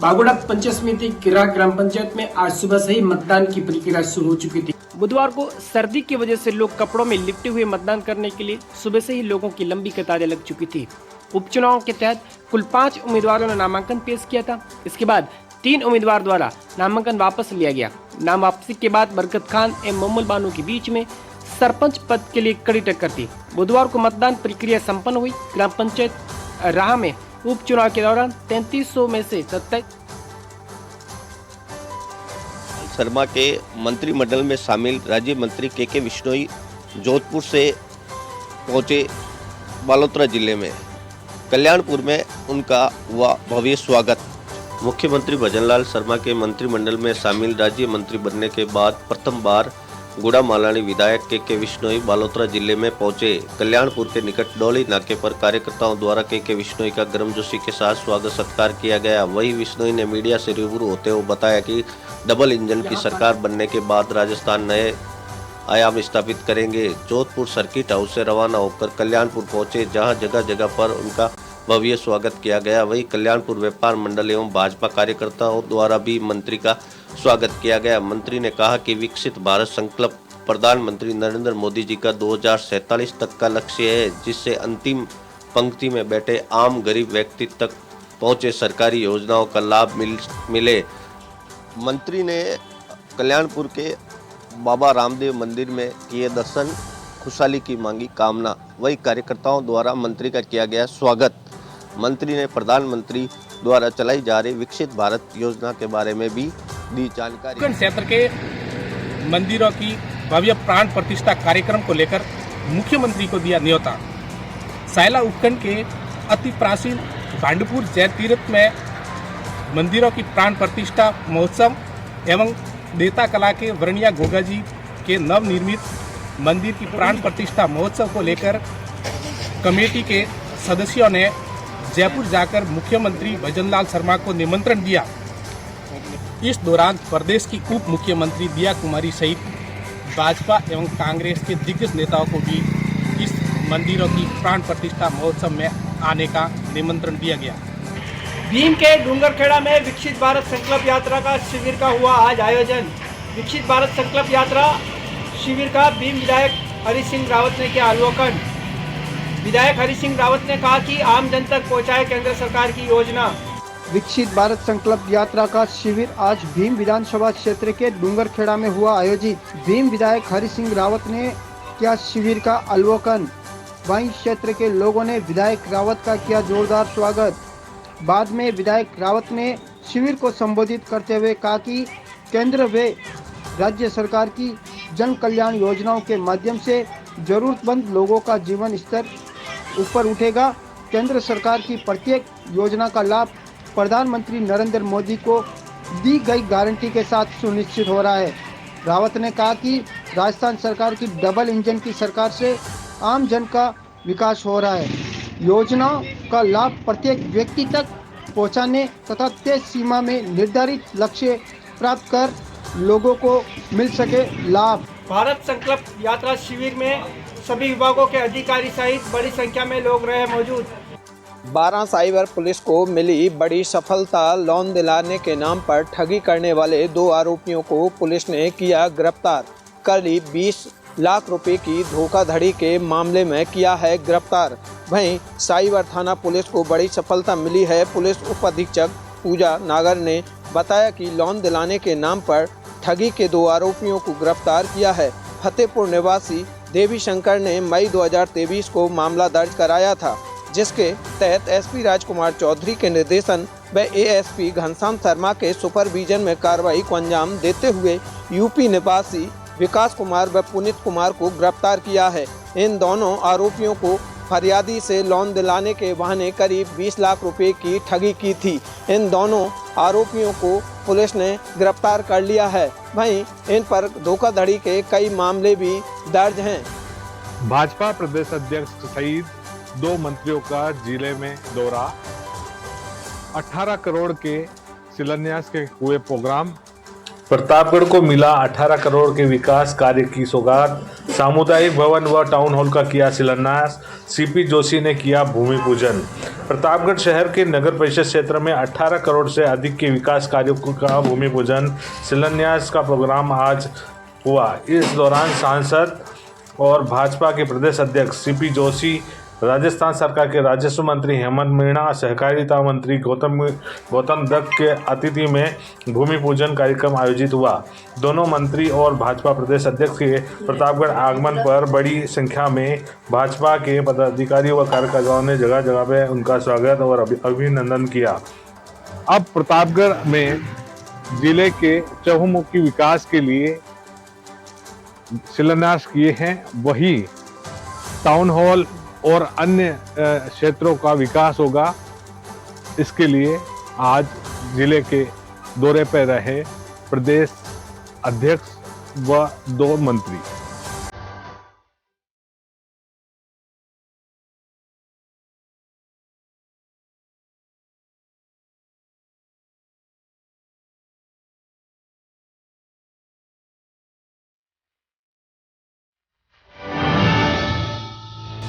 बागुड़ा पंचायत समिति किरा ग्राम पंचायत में आज सुबह से ही मतदान की प्रक्रिया शुरू हो चुकी थी। बुधवार को सर्दी की वजह से लोग कपड़ों में लिपटे हुए मतदान करने के लिए सुबह से ही लोगों की लंबी कतारें लग चुकी थी। उपचुनाव के तहत कुल 5 उम्मीदवारों ने नामांकन पेश किया था। इसके बाद 3 उम्मीदवार द्वारा नामांकन वापस लिया गया। नाम वापसी के बाद बरकत खान एवं मोमल बानू के बीच में सरपंच पद के लिए कड़ी टक्कर थी। बुधवार को मतदान प्रक्रिया संपन्न हुई। ग्राम पंचायत राह में उपचुनाव के दौरान 3300 में से 27 शर्मा के मंत्रिमंडल में शामिल राज्य मंत्री के विश्नोई जोधपुर से पहुंचे बालोतरा जिले में कल्याणपुर में उनका हुआ भव्य स्वागत। मुख्यमंत्री भजनलाल शर्मा के मंत्रिमंडल में शामिल राज्य मंत्री बनने के बाद प्रथम बार गुड़ामालानी विधायक के विश्नोई बालोतरा जिले में पहुंचे। कल्याणपुर के निकट डोली नाके पर कार्यकर्ताओं द्वारा के विश्नोई का गर्मजोशी के साथ स्वागत सत्कार किया गया। वहीं विश्नोई ने मीडिया से रूबरू होते हुए बताया कि डबल इंजन की सरकार बनने के बाद राजस्थान नए आयाम स्थापित करेंगे। जोधपुर सर्किट हाउस से रवाना होकर कल्याणपुर पहुंचे, जहां जगह जगह पर उनका भव्य स्वागत किया गया। वहीं कल्याणपुर व्यापार मंडल एवं भाजपा कार्यकर्ताओं द्वारा भी मंत्री का स्वागत किया गया। मंत्री ने कहा कि विकसित भारत संकल्प प्रधानमंत्री नरेंद्र मोदी जी का 2047 तक का लक्ष्य है, जिससे अंतिम पंक्ति में बैठे आम गरीब व्यक्ति तक पहुंचे सरकारी योजनाओं का लाभ मिले। मंत्री ने कल्याणपुर के बाबा रामदेव मंदिर में किए दर्शन, खुशहाली की मांगी कामना। वही कार्यकर्ताओं द्वारा मंत्री का किया गया स्वागत। मंत्री ने प्रधानमंत्री द्वारा चलाई जा रही विकसित भारत योजना के बारे में भी दी जानकारी। क्षेत्र के मंदिरों की भव्य प्राण प्रतिष्ठा कार्यक्रम को लेकर मुख्यमंत्री को दिया न्योता। सायला उपखंड के अति प्राचीन भांडुपुर जैन तीर्थ में मंदिरों की प्राण प्रतिष्ठा महोत्सव एवं देता कला के वर्णिया गोगा जी के नवनिर्मित मंदिर की प्राण प्रतिष्ठा महोत्सव को लेकर कमेटी के सदस्यों ने जयपुर जाकर मुख्यमंत्री भजनलाल शर्मा को निमंत्रण दिया। इस दौरान प्रदेश की उप मुख्यमंत्री दिया कुमारी सहित भाजपा एवं कांग्रेस के दिग्गज नेताओं को भी इस मंदिरों की प्राण प्रतिष्ठा महोत्सव में आने का निमंत्रण दिया गया। भीम के डूंगरखेड़ा में विकसित भारत संकल्प यात्रा का शिविर का हुआ आज आयोजन। विकसित भारत संकल्प यात्रा शिविर का भीम विधायक हरि सिंह रावत ने किया अवलोकन। विधायक हरि सिंह रावत ने कहा कि आम जन तक पहुंचाए केंद्र सरकार की योजना। विकसित भारत संकल्प यात्रा का शिविर आज भीम विधानसभा क्षेत्र के डूंगरखेड़ा में हुआ आयोजित। भीम विधायक हरि सिंह रावत ने किया शिविर का अवलोकन। वहीं क्षेत्र के लोगों ने विधायक रावत का किया जोरदार स्वागत। बाद में विधायक रावत ने शिविर को संबोधित करते हुए कहा कि केंद्र व राज्य सरकार की जन कल्याण योजनाओं के माध्यम से जरूरतमंद लोगों का जीवन स्तर ऊपर उठेगा। केंद्र सरकार की प्रत्येक योजना का लाभ प्रधानमंत्री नरेंद्र मोदी को दी गई गारंटी के साथ सुनिश्चित हो रहा है। रावत ने कहा कि राजस्थान सरकार की डबल इंजन की सरकार से आम जन का विकास हो रहा है। योजना का लाभ प्रत्येक व्यक्ति तक पहुंचाने तथा तय सीमा में निर्धारित लक्ष्य प्राप्त कर लोगों को मिल सके लाभ। भारत संकल्प यात्रा शिविर में सभी विभागों के अधिकारी सहित बड़ी संख्या में लोग रहे मौजूद। 12 साइबर पुलिस को मिली बड़ी सफलता। लोन दिलाने के नाम पर ठगी करने वाले 2 आरोपियों को पुलिस ने किया गिरफ्तार। करीब 20 लाख रुपए की धोखाधड़ी के मामले में किया है गिरफ्तार। वहीं साइबर थाना पुलिस को बड़ी सफलता मिली है। पुलिस उप अधीक्षक पूजा नागर ने बताया कि लोन दिलाने के नाम पर ठगी के 2 आरोपियों को गिरफ्तार किया है। फतेहपुर निवासी देवी शंकर ने मई 2023 को मामला दर्ज कराया था, जिसके तहत एसपी राजकुमार चौधरी के निर्देशन व एएसपी घनश्याम शर्मा के सुपरविजन में कार्रवाई को अंजाम देते हुए यूपी निवासी विकास कुमार व पुनीत कुमार को गिरफ्तार किया है। इन दोनों आरोपियों को फरियादी से लोन दिलाने के बहाने करीब 20 लाख रुपए की ठगी की थी। इन दोनों आरोपियों को पुलिस ने गिरफ्तार कर लिया है। वहीं इन पर धोखाधड़ी के कई मामले भी दर्ज हैं। भाजपा प्रदेश अध्यक्ष सहित 2 मंत्रियों का जिले में दौरा। 18 करोड़ के शिलान्यास के हुए प्रोग्राम। प्रतापगढ़ को मिला 18 करोड़ के विकास कार्य की सौगात। सामुदायिक भवन व टाउन हॉल का किया शिलान्यास। सीपी जोशी ने किया भूमि पूजन। प्रतापगढ़ शहर के नगर परिषद क्षेत्र में 18 करोड़ से अधिक के विकास कार्यों का भूमि पूजन शिलान्यास का प्रोग्राम आज हुआ। इस दौरान सांसद और भाजपा के प्रदेश अध्यक्ष सीपी जोशी, राजस्थान सरकार के राजस्व मंत्री हेमंत मीणा, सहकारिता मंत्री गौतम दत्त के अतिथि में भूमि पूजन कार्यक्रम आयोजित हुआ। दोनों मंत्री और भाजपा प्रदेश अध्यक्ष के प्रतापगढ़ आगमन पर बड़ी संख्या में भाजपा के पदाधिकारी व कार्यकर्ताओं ने जगह जगह पे उनका स्वागत और अभिनंदन किया। अब प्रतापगढ़ में जिले के चहुमुखी विकास के लिए शिलान्यास किए हैं। वही टाउन हॉल और अन्य क्षेत्रों का विकास होगा। इसके लिए आज जिले के दौरे पर रहे प्रदेश अध्यक्ष व 2 मंत्री।